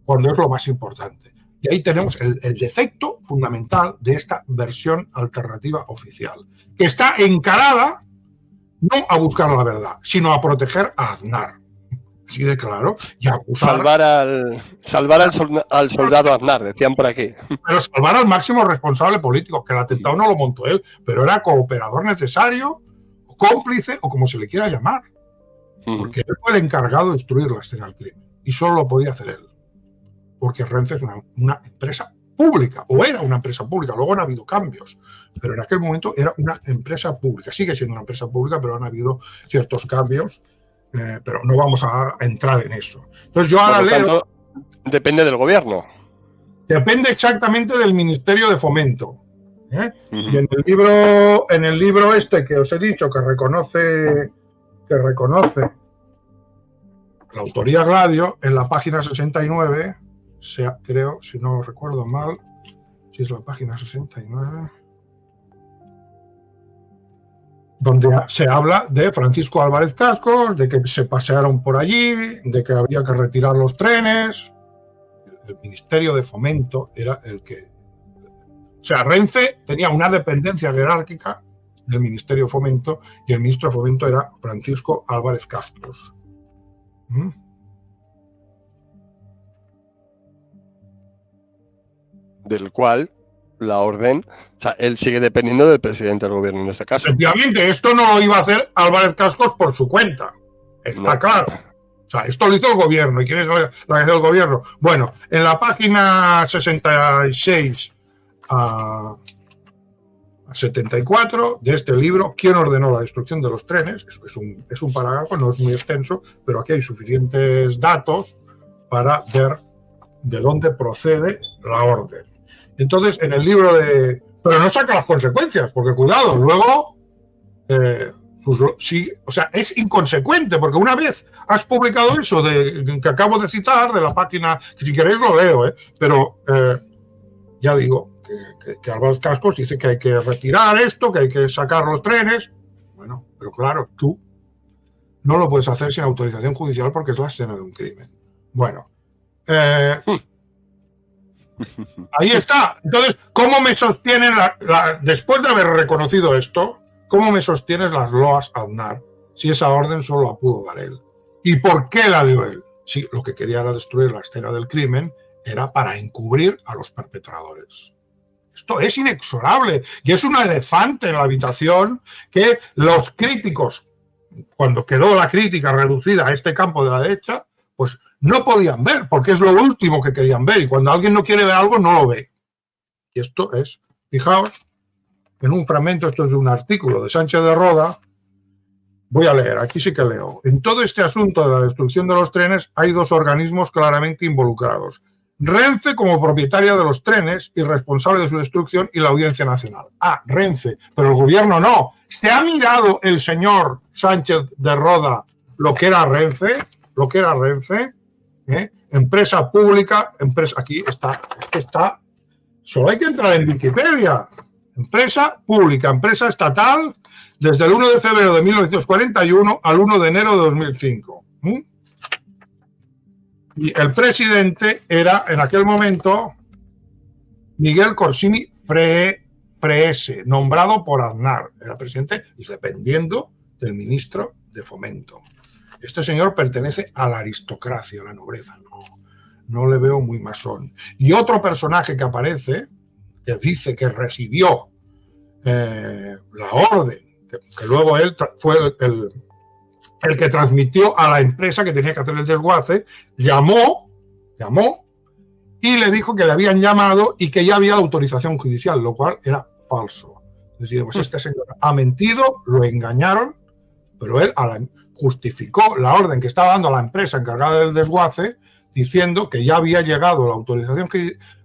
cuando es lo más importante. Y ahí tenemos el defecto fundamental de esta versión alternativa oficial, que está encarada no a buscar la verdad, sino a proteger a Aznar. así de claro, y acusar... Salvar al soldado Aznar, decían por aquí. Pero salvar al máximo responsable político, que el atentado no lo montó él, pero era cooperador necesario, o cómplice, o como se le quiera llamar. Porque él fue el encargado de destruir la escena del crimen. Y solo lo podía hacer él. Porque Renfe es una empresa pública, o era una empresa pública, luego han habido cambios, pero en aquel momento era una empresa pública, sigue siendo una empresa pública, pero han habido ciertos cambios, pero no vamos a entrar en eso. Entonces yo ahora leo... Depende del gobierno. Depende exactamente del Ministerio de Fomento. Y en el libro este que os he dicho, que reconoce la autoría Gladio, en la página 69, creo, si no recuerdo mal, si es la página 69, donde se habla de Francisco Álvarez Cascos, de que se pasearon por allí, de que había que retirar los trenes. El Ministerio de Fomento era el que... O sea, Renfe tenía una dependencia jerárquica del Ministerio de Fomento y el ministro de Fomento era Francisco Álvarez Cascos. Del cual la orden, o sea, él sigue dependiendo del presidente del gobierno en este caso. Efectivamente, esto no lo iba a hacer Álvarez Cascos por su cuenta, está claro. O sea, esto lo hizo el gobierno. ¿Y quién es la que hizo el gobierno? Bueno, en la página 66 a 74 de este libro, ¿quién ordenó la destrucción de los trenes? Es un parágrafo, no es muy extenso, pero aquí hay suficientes datos para ver de dónde procede la orden. Entonces, en el libro de... Pero no saca las consecuencias, porque cuidado, luego... sí, o sea, es inconsecuente, porque una vez has publicado eso que acabo de citar, de la página, que si queréis lo leo, pero ya digo, que Álvarez Cascos dice que hay que retirar esto, que hay que sacar los trenes. Bueno, pero claro, tú no lo puedes hacer sin autorización judicial porque es la escena de un crimen. Bueno, ahí está. Entonces, ¿cómo me sostienen, después de haber reconocido esto, cómo me sostienes las loas Aznar si esa orden solo la pudo dar él? ¿Y por qué la dio él? Si lo que quería era destruir la escena del crimen, era para encubrir a los perpetradores. Esto es inexorable y es un elefante en la habitación que los críticos, cuando quedó la crítica reducida a este campo de la derecha, pues no podían ver, porque es lo último que querían ver, y cuando alguien no quiere ver algo, no lo ve. Y esto es, fijaos, en un fragmento, esto es de un artículo de Sánchez de Roda, voy a leer, aquí sí que leo. En todo este asunto de la destrucción de los trenes hay dos organismos claramente involucrados. Renfe como propietaria de los trenes y responsable de su destrucción, y la Audiencia Nacional. Renfe, pero el gobierno no. ¿Se ha mirado el señor Sánchez de Roda lo que era Renfe? Lo que era Renfe, empresa pública, aquí está, solo hay que entrar en Wikipedia. Empresa pública, empresa estatal, desde el 1 de febrero de 1941 al 1 de enero de 2005. Y el presidente era, en aquel momento, Miguel Corsini Freese, nombrado por Aznar. Era presidente y dependiendo del ministro de Fomento. Este señor pertenece a la aristocracia, a la nobleza. No le veo muy masón. Y otro personaje que aparece, que dice que recibió la orden, que luego él fue el que transmitió a la empresa que tenía que hacer el desguace, llamó y le dijo que le habían llamado y que ya había la autorización judicial, lo cual era falso. Es decir, pues este señor ha mentido, lo engañaron, pero él justificó la orden que estaba dando a la empresa encargada del desguace diciendo que ya había llegado la autorización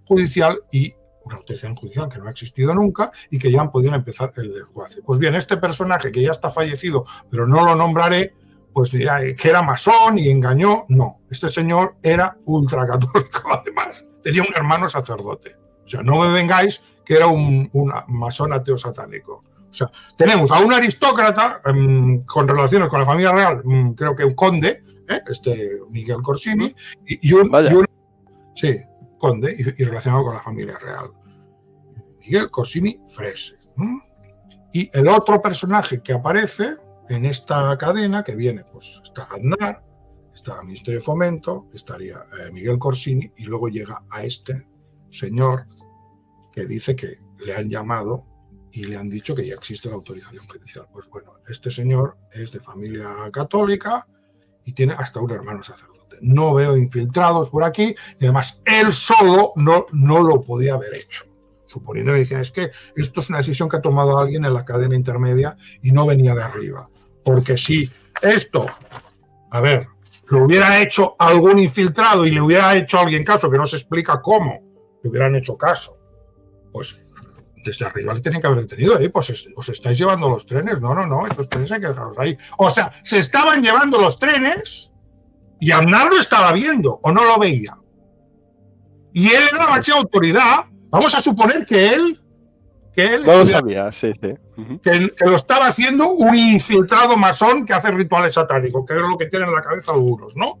judicial, y una autorización judicial que no ha existido nunca, y que ya podían empezar el desguace. Pues bien, este personaje que ya está fallecido, pero no lo nombraré, pues dirá que era masón y engañó. No, este señor era ultracatólico, además. Tenía un hermano sacerdote. O sea, no me vengáis que era un masón ateo satánico. O sea, tenemos a un aristócrata con relaciones con la familia real, creo que un conde, Miguel Corsini, y un conde y relacionado con la familia real. Miguel Corsini Freese. Y el otro personaje que aparece en esta cadena, que viene, pues está Aznar, está el Ministerio de Fomento, estaría Miguel Corsini, y luego llega a este señor que dice que le han llamado y le han dicho que ya existe la autorización judicial. Pues bueno, este señor es de familia católica y tiene hasta un hermano sacerdote. No veo infiltrados por aquí, y además él solo no lo podía haber hecho. Suponiendo que dicen, es que esto es una decisión que ha tomado alguien en la cadena intermedia y no venía de arriba. Porque si esto, a ver, lo hubiera hecho algún infiltrado y le hubiera hecho a alguien caso, que no se explica cómo, le hubieran hecho caso, pues desde arriba le tenían que haber detenido ahí. Pues os estáis llevando los trenes. No, esos trenes hay que dejarlos ahí. O sea, se estaban llevando los trenes y Aznar lo estaba viendo o no lo veía. Y él era la máxima autoridad. Vamos a suponer que él no lo sabía, sí. Que lo estaba haciendo un infiltrado masón que hace rituales satánicos, que es lo que tienen en la cabeza algunos, ¿no?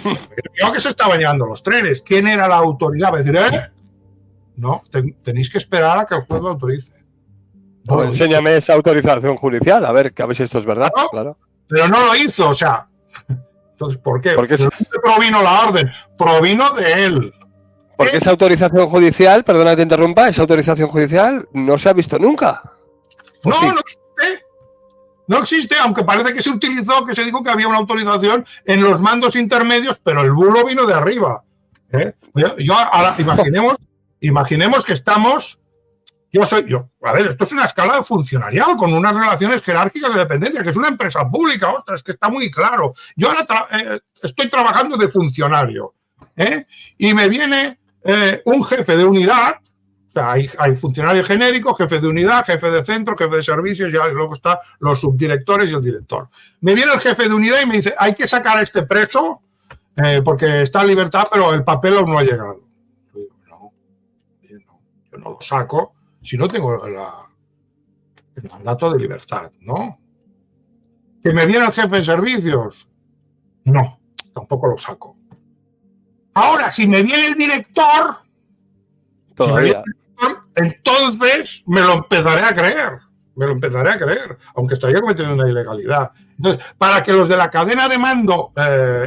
Creo que se estaban llevando los trenes. ¿Quién era la autoridad? Va a decir, no, tenéis que esperar a que el juez lo autorice. No, pues enséñame esa autorización judicial, a ver si esto es verdad. Claro. Pero no lo hizo, o sea. Entonces, ¿por qué? Porque no provino la orden, provino de él. Porque esa autorización judicial, perdona que te interrumpa, esa autorización judicial no se ha visto nunca. No existe. No existe, aunque parece que se utilizó, que se dijo que había una autorización en los mandos intermedios, pero el bulo vino de arriba. Ahora imaginemos que estamos. A ver, esto es una escala funcionarial con unas relaciones jerárquicas de dependencia, que es una empresa pública, ostras, que está muy claro. Yo ahora estoy trabajando de funcionario, y me viene un jefe de unidad, o sea, hay funcionario genérico, jefe de unidad, jefe de centro, jefe de servicios, y luego están los subdirectores y el director. Me viene el jefe de unidad y me dice, hay que sacar a este preso porque está en libertad, pero el papel aún no ha llegado. Yo digo, yo no lo saco si no tengo el mandato de libertad, ¿no? ¿Que me viene el jefe de servicios? No, tampoco lo saco. Ahora, si me viene el director, entonces me lo empezaré a creer. Aunque estaría cometiendo una ilegalidad. Entonces, para que los de la cadena de mando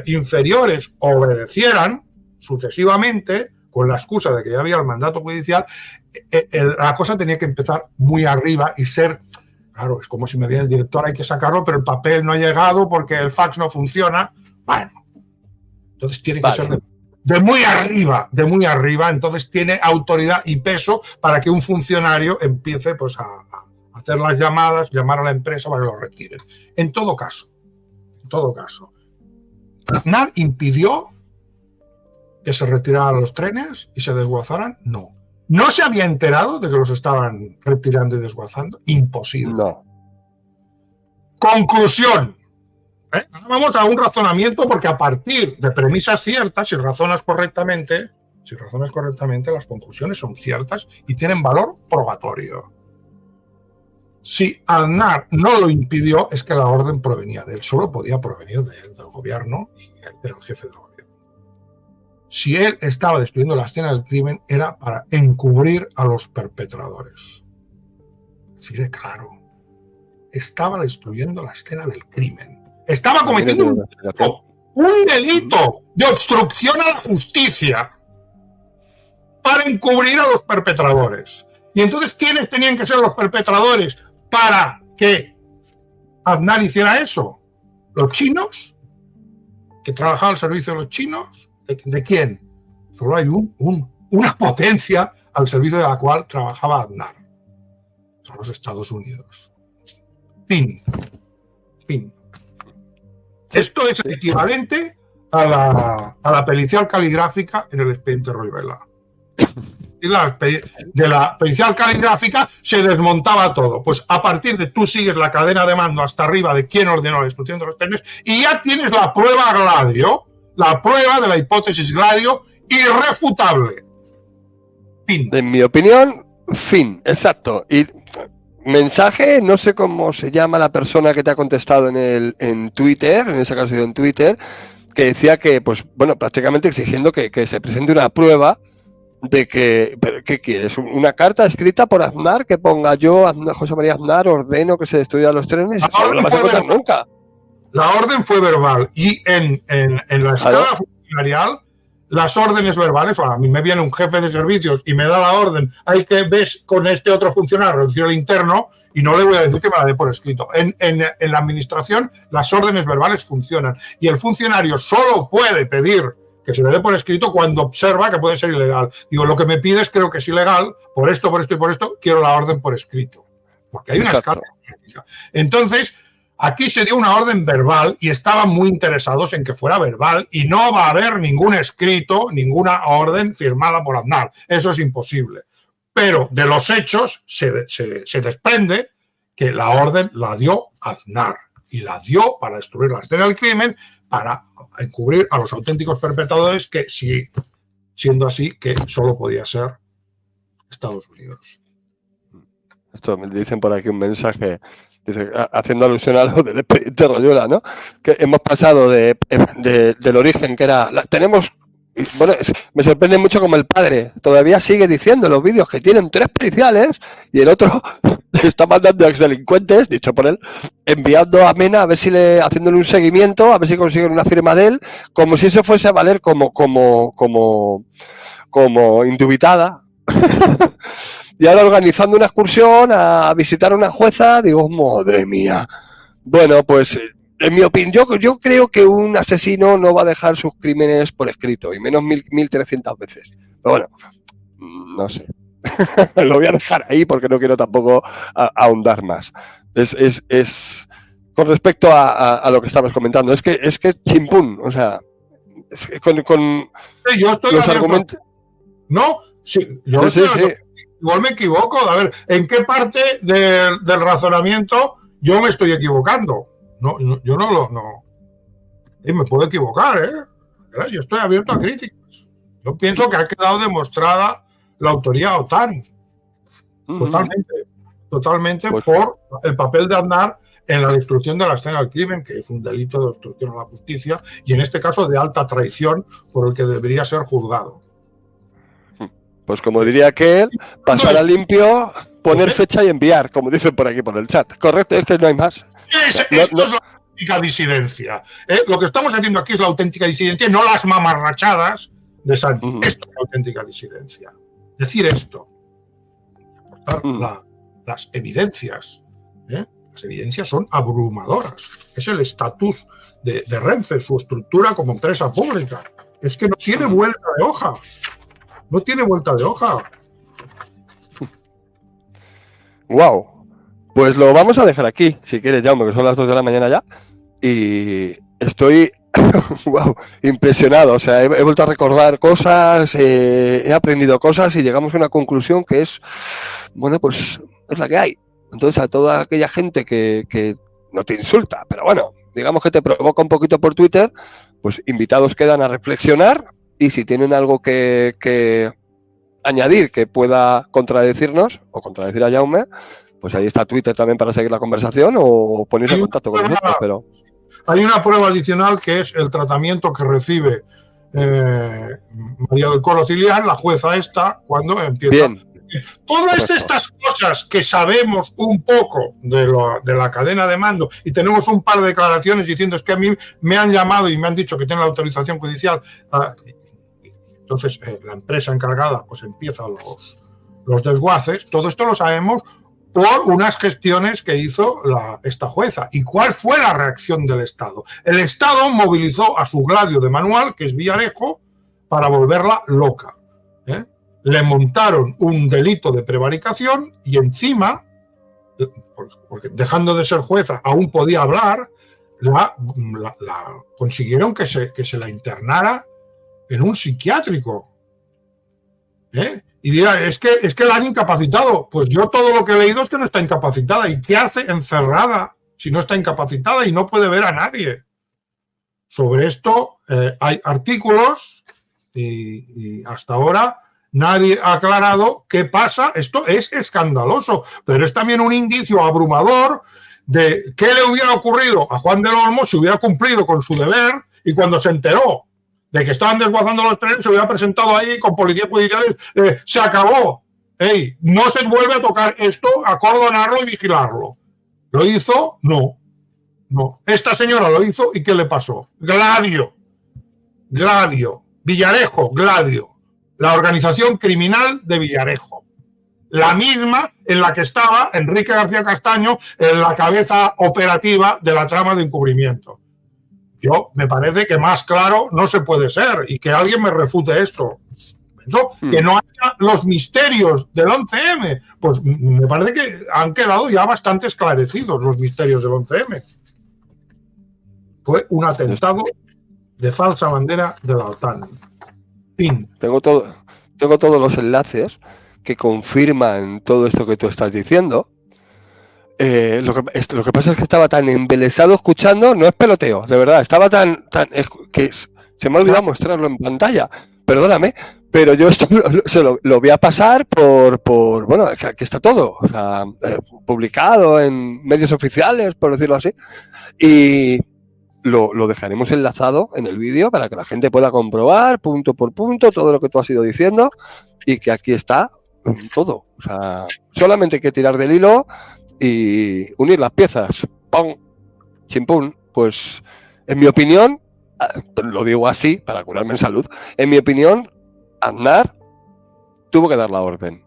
inferiores obedecieran sucesivamente, con la excusa de que ya había el mandato judicial, la cosa tenía que empezar muy arriba y ser, claro, es como si me viene el director, hay que sacarlo, pero el papel no ha llegado porque el fax no funciona. Bueno, entonces tiene que ser de muy arriba, entonces tiene autoridad y peso para que un funcionario empiece pues a hacer las llamadas, llamar a la empresa para que lo retiren. En todo caso, ¿Aznar impidió que se retiraran los trenes y se desguazaran? No. ¿No se había enterado de que los estaban retirando y desguazando? Imposible. No. Conclusión. Ahora vamos a un razonamiento, porque a partir de premisas ciertas, si razonas correctamente, las conclusiones son ciertas y tienen valor probatorio. Si Aznar no lo impidió, es que la orden provenía de él, solo podía provenir de él, del gobierno, y él era el jefe del gobierno. Si él estaba destruyendo la escena del crimen, era para encubrir a los perpetradores. Así de claro. Estaba destruyendo la escena del crimen. Estaba cometiendo un delito de obstrucción a la justicia para encubrir a los perpetradores. Y entonces, ¿quiénes tenían que ser los perpetradores para que Aznar hiciera eso? ¿Los chinos? ¿Que trabajaban al servicio de los chinos? ¿De quién? Solo hay una potencia al servicio de la cual trabajaba Aznar. Son los Estados Unidos. Fin. Esto es el equivalente a la pericial caligráfica en el expediente Roivela. De la pericial caligráfica se desmontaba todo. Pues a partir de tú sigues la cadena de mando hasta arriba de quién ordenó la destrucción de los trenes y ya tienes la prueba Gladio, la prueba de la hipótesis Gladio irrefutable. Fin. En mi opinión, fin, exacto. Y mensaje, no sé cómo se llama la persona que te ha contestado en Twitter, en ese caso en Twitter, que decía que, pues, bueno, prácticamente exigiendo que se presente una prueba de que, ¿pero qué quieres? ¿Una carta escrita por Aznar que ponga yo, José María Aznar, ordeno que se destruyan los trenes? No lo vas a encontrar nunca. La orden fue verbal y en la escala funcionarial las órdenes verbales, a mí me viene un jefe de servicios y me da la orden, hay que ves con este otro funcionario reducir el interno y no le voy a decir que me la dé por escrito. En la administración las órdenes verbales funcionan y el funcionario solo puede pedir que se le dé por escrito cuando observa que puede ser ilegal. Digo, lo que me pides creo que es ilegal, por esto y por esto, quiero la orden por escrito. Porque hay una escala. Entonces, aquí se dio una orden verbal y estaban muy interesados en que fuera verbal y no va a haber ningún escrito, ninguna orden firmada por Aznar. Eso es imposible. Pero de los hechos se desprende que la orden la dio Aznar y la dio para destruir la escena del crimen, para encubrir a los auténticos perpetradores, que sí, siendo así, que solo podía ser Estados Unidos. Esto me dicen por aquí un mensaje, dice, haciendo alusión a lo del expediente Royola, ¿no? Que hemos pasado del origen, que era, tenemos, bueno, me sorprende mucho como el padre todavía sigue diciendo en los vídeos que tienen 3 periciales y el otro está mandando a exdelincuentes, dicho por él, enviando a Mena a ver si haciéndole un seguimiento, a ver si consiguen una firma de él, como si eso fuese a valer como indubitada. Y ahora organizando una excursión a visitar a una jueza, digo, madre mía. Bueno, pues en mi opinión, yo creo que un asesino no va a dejar sus crímenes por escrito, y menos 1300 veces. Pero bueno, no sé. Lo voy a dejar ahí porque no quiero tampoco ahondar más. Es con respecto a lo que estabas comentando, es que chimpún, o sea, yo estoy los argumentos. No, sí, yo sí. Igual me equivoco. A ver, ¿en qué parte del razonamiento yo me estoy equivocando? No, yo no. Me puedo equivocar, ¿eh? Yo estoy abierto a críticas. Yo pienso que ha quedado demostrada la autoría OTAN. Totalmente pues, por el papel de Aznar en la destrucción de la escena del crimen, que es un delito de obstrucción a la justicia y en este caso de alta traición por el que debería ser juzgado. Pues como diría aquel, pasar a limpio, poner fecha y enviar, como dicen por aquí por el chat. Correcto, es que no hay más. Esto es la auténtica disidencia. Lo que estamos haciendo aquí es la auténtica disidencia, no las mamarrachadas de Santi. Esto es la auténtica disidencia. Decir esto, aportar las evidencias. Las evidencias son abrumadoras. Es el estatus de Renfe, su estructura como empresa pública. Es que no tiene vuelta de hoja. No tiene vuelta de hoja. Wow. Pues lo vamos a dejar aquí, si quieres, Jaume, que son las 2 de la mañana ya. Y estoy impresionado. O sea, he vuelto a recordar cosas, he aprendido cosas y llegamos a una conclusión que es, bueno, pues es la que hay. Entonces, a toda aquella gente que no te insulta, pero bueno, digamos que te provoca un poquito por Twitter, pues invitados quedan a reflexionar. Y si tienen algo que añadir que pueda contradecirnos o contradecir a Jaume, pues ahí está Twitter también para seguir la conversación o ponerse en contacto con nosotros. Pero hay una prueba adicional que es el tratamiento que recibe María del Coro Cilián, la jueza esta, cuando empieza. Bien. Todas estas cosas que sabemos un poco de la cadena de mando y tenemos un par de declaraciones diciendo es que a mí me han llamado y me han dicho que tienen la autorización judicial. Entonces, la empresa encargada pues empieza los desguaces. Todo esto lo sabemos por unas gestiones que hizo esta jueza. ¿Y cuál fue la reacción del Estado? El Estado movilizó a su Gladio de manual, que es Villarejo, para volverla loca. Le montaron un delito de prevaricación y encima, porque dejando de ser jueza aún podía hablar, consiguieron que se la internara en un psiquiátrico. Y dirá, es que la han incapacitado. Pues yo todo lo que he leído es que no está incapacitada. ¿Y qué hace encerrada si no está incapacitada y no puede ver a nadie? Sobre esto hay artículos y hasta ahora nadie ha aclarado qué pasa. Esto es escandaloso, pero es también un indicio abrumador de qué le hubiera ocurrido a Juan del Olmo si hubiera cumplido con su deber y cuando se enteró de que estaban desguazando los trenes se hubiera presentado ahí con policías judiciales. Se acabó. No se vuelve a tocar esto, acordonarlo y vigilarlo. ¿Lo hizo? No. No. Esta señora lo hizo y ¿qué le pasó? Gladio, Villarejo, Gladio, la organización criminal de Villarejo. La misma en la que estaba Enrique García Castaño en la cabeza operativa de la trama de encubrimiento. Me parece que más claro no se puede ser y que alguien me refute esto. Pienso que no haya los misterios del 11M. Pues me parece que han quedado ya bastante esclarecidos los misterios del 11M. Fue un atentado de falsa bandera de la OTAN. Fin. Tengo todos los enlaces que confirman todo esto que tú estás diciendo. Lo que pasa es que estaba tan embelesado escuchando, no es peloteo, de verdad, estaba tan que se me ha olvidado mostrarlo en pantalla, perdóname, pero yo esto lo voy a pasar por bueno, aquí está todo, o sea, publicado en medios oficiales, por decirlo así, y lo dejaremos enlazado en el vídeo para que la gente pueda comprobar punto por punto todo lo que tú has ido diciendo y que aquí está todo, o sea, solamente hay que tirar del hilo y unir las piezas. ¡Pum! ¡Chimpún! Pues, en mi opinión, lo digo así para curarme en salud, en mi opinión, Aznar tuvo que dar la orden.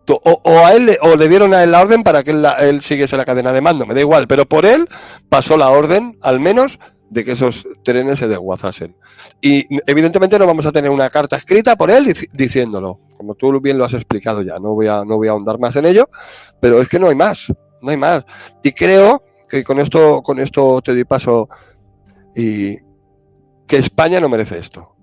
O le dieron a él la orden para que él siguiese la cadena de mando, me da igual, pero por él pasó la orden, al menos, de que esos trenes se desguazasen. Y evidentemente no vamos a tener una carta escrita por él diciéndolo, como tú bien lo has explicado ya, no voy a ahondar más en ello, pero es que no hay más. Y creo que con esto te doy paso y que España no merece esto.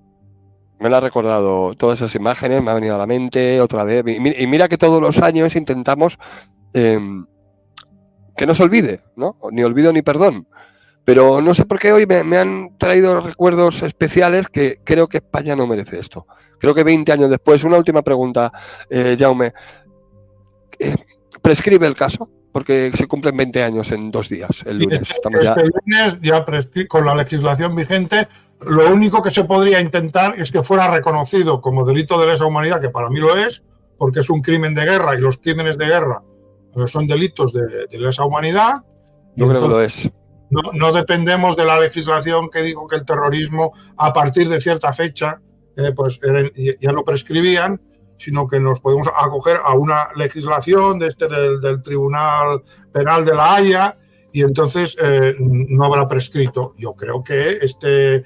Me lo ha recordado todas esas imágenes, me ha venido a la mente otra vez. Y mira que todos los años intentamos que no se olvide, ¿no? Ni olvido ni perdón. Pero no sé por qué hoy me han traído recuerdos especiales que creo que España no merece esto. Creo que 20 años después, una última pregunta, Jaume. ¿Prescribe el caso? Porque se cumplen 20 años en 2 días, el lunes. Lunes ya con la legislación vigente, lo único que se podría intentar es que fuera reconocido como delito de lesa humanidad, que para mí lo es, porque es un crimen de guerra y los crímenes de guerra son delitos de lesa humanidad. Yo creo que lo es. No dependemos de la legislación que digo que el terrorismo a partir de cierta fecha pues ya lo prescribían, sino que nos podemos acoger a una legislación del Tribunal Penal de la Haya y entonces no habrá prescrito. Yo creo que este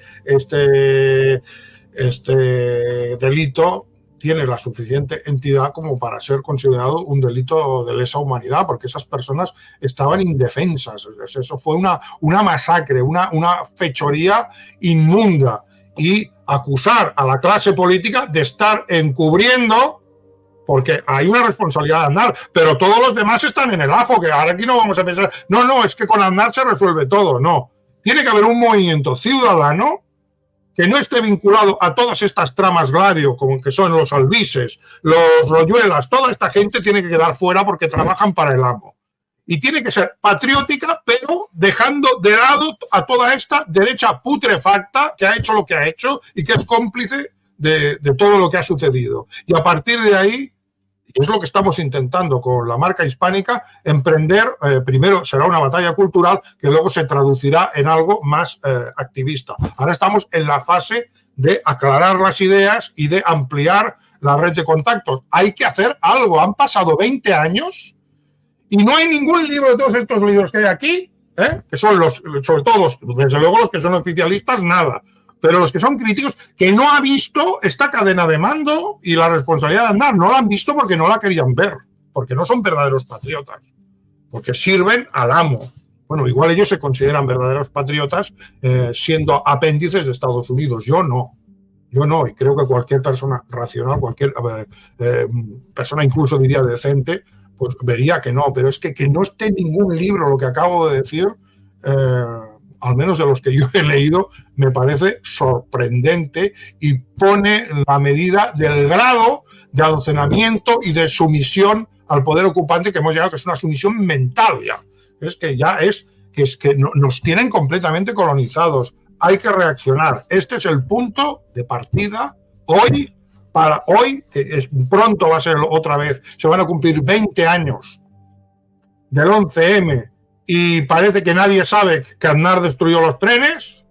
delito tiene la suficiente entidad como para ser considerado un delito de lesa humanidad, porque esas personas estaban indefensas. Eso fue una masacre, una fechoría inmunda. Y acusar a la clase política de estar encubriendo, porque hay una responsabilidad de Aznar, pero todos los demás están en el ajo, que ahora aquí no vamos a pensar, no, es que con Aznar se resuelve todo, no. Tiene que haber un movimiento ciudadano que no esté vinculado a todas estas tramas Gladio, como que son los albises, los royuelas, toda esta gente tiene que quedar fuera porque trabajan para el amo. Y tiene que ser patriótica, pero dejando de lado a toda esta derecha putrefacta que ha hecho lo que ha hecho y que es cómplice de todo lo que ha sucedido. Y a partir de ahí, y es lo que estamos intentando con la marca hispánica, emprender, primero será una batalla cultural que luego se traducirá en algo más activista. Ahora estamos en la fase de aclarar las ideas y de ampliar la red de contactos. Hay que hacer algo. Han pasado 20 años y no hay ningún libro de todos estos libros que hay aquí, que son sobre todo, desde luego los que son oficialistas, nada. Pero los que son críticos, que no ha visto esta cadena de mando y la responsabilidad de Aznar, no la han visto porque no la querían ver, porque no son verdaderos patriotas, porque sirven al amo. Bueno, igual ellos se consideran verdaderos patriotas siendo apéndices de Estados Unidos. Yo no, y creo que cualquier persona racional, cualquier persona incluso diría decente, pues vería que no, pero es que no esté en ningún libro lo que acabo de decir, al menos de los que yo he leído, me parece sorprendente y pone la medida del grado de adoctrinamiento y de sumisión al poder ocupante que hemos llegado, que es una sumisión mental ya. Es que nos tienen completamente colonizados. Hay que reaccionar. Este es el punto de partida hoy, para hoy, que pronto va a ser otra vez, se van a cumplir 20 años del 11M y parece que nadie sabe que Aznar destruyó los trenes.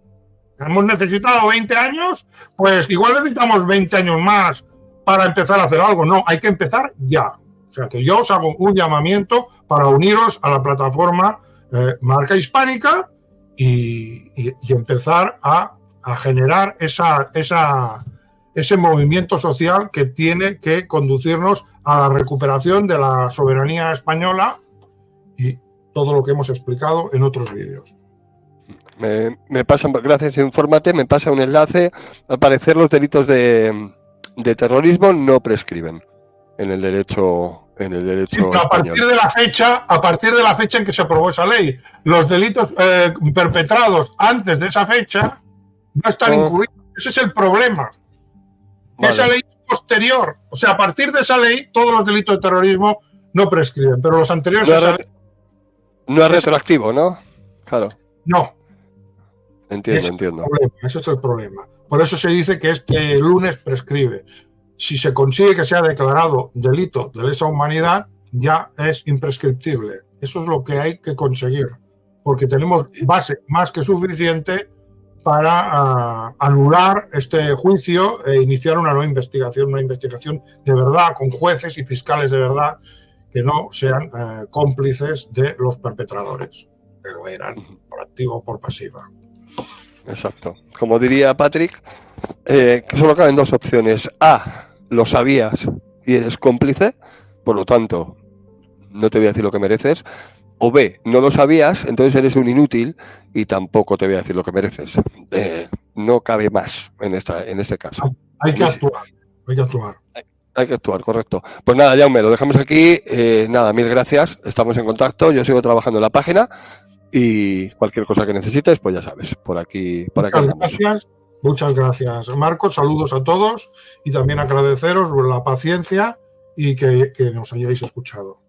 Hemos necesitado 20 años, pues igual necesitamos 20 años más para empezar a hacer algo. No, hay que empezar ya. O sea que yo os hago un llamamiento para uniros a la plataforma Marca Hispánica y empezar a generar ese movimiento social que tiene que conducirnos a la recuperación de la soberanía española y todo lo que hemos explicado en otros vídeos. Me pasa, gracias a Infórmate, me pasa un enlace. Al parecer los delitos de terrorismo no prescriben en el derecho sí, a partir de la fecha en que se aprobó esa ley, los delitos perpetrados antes de esa fecha no están incluidos. Ese es el problema. Vale. Esa ley es posterior. O sea, a partir de esa ley, todos los delitos de terrorismo no prescriben, pero los anteriores no es retroactivo, ¿no? Claro. No. Entiendo. Ese es el problema. Por eso se dice que este lunes prescribe. Si se consigue que sea declarado delito de lesa humanidad, ya es imprescriptible. Eso es lo que hay que conseguir, porque tenemos base más que suficiente para anular este juicio e iniciar una nueva investigación de verdad, con jueces y fiscales de verdad que no sean cómplices de los perpetradores, que lo eran por activa o por pasiva. Exacto. Como diría Patrick, solo caben dos opciones. A, lo sabías y eres cómplice, por lo tanto, no te voy a decir lo que mereces. O B, no lo sabías, entonces eres un inútil y tampoco te voy a decir lo que mereces. No cabe más en este caso. Hay que actuar. Hay que actuar, correcto. Pues nada, Jaume, lo dejamos aquí. Nada, mil gracias. Estamos en contacto. Yo sigo trabajando en la página y cualquier cosa que necesites, pues ya sabes, por aquí Muchas gracias, Marcos. Saludos a todos y también agradeceros la paciencia y que nos hayáis escuchado.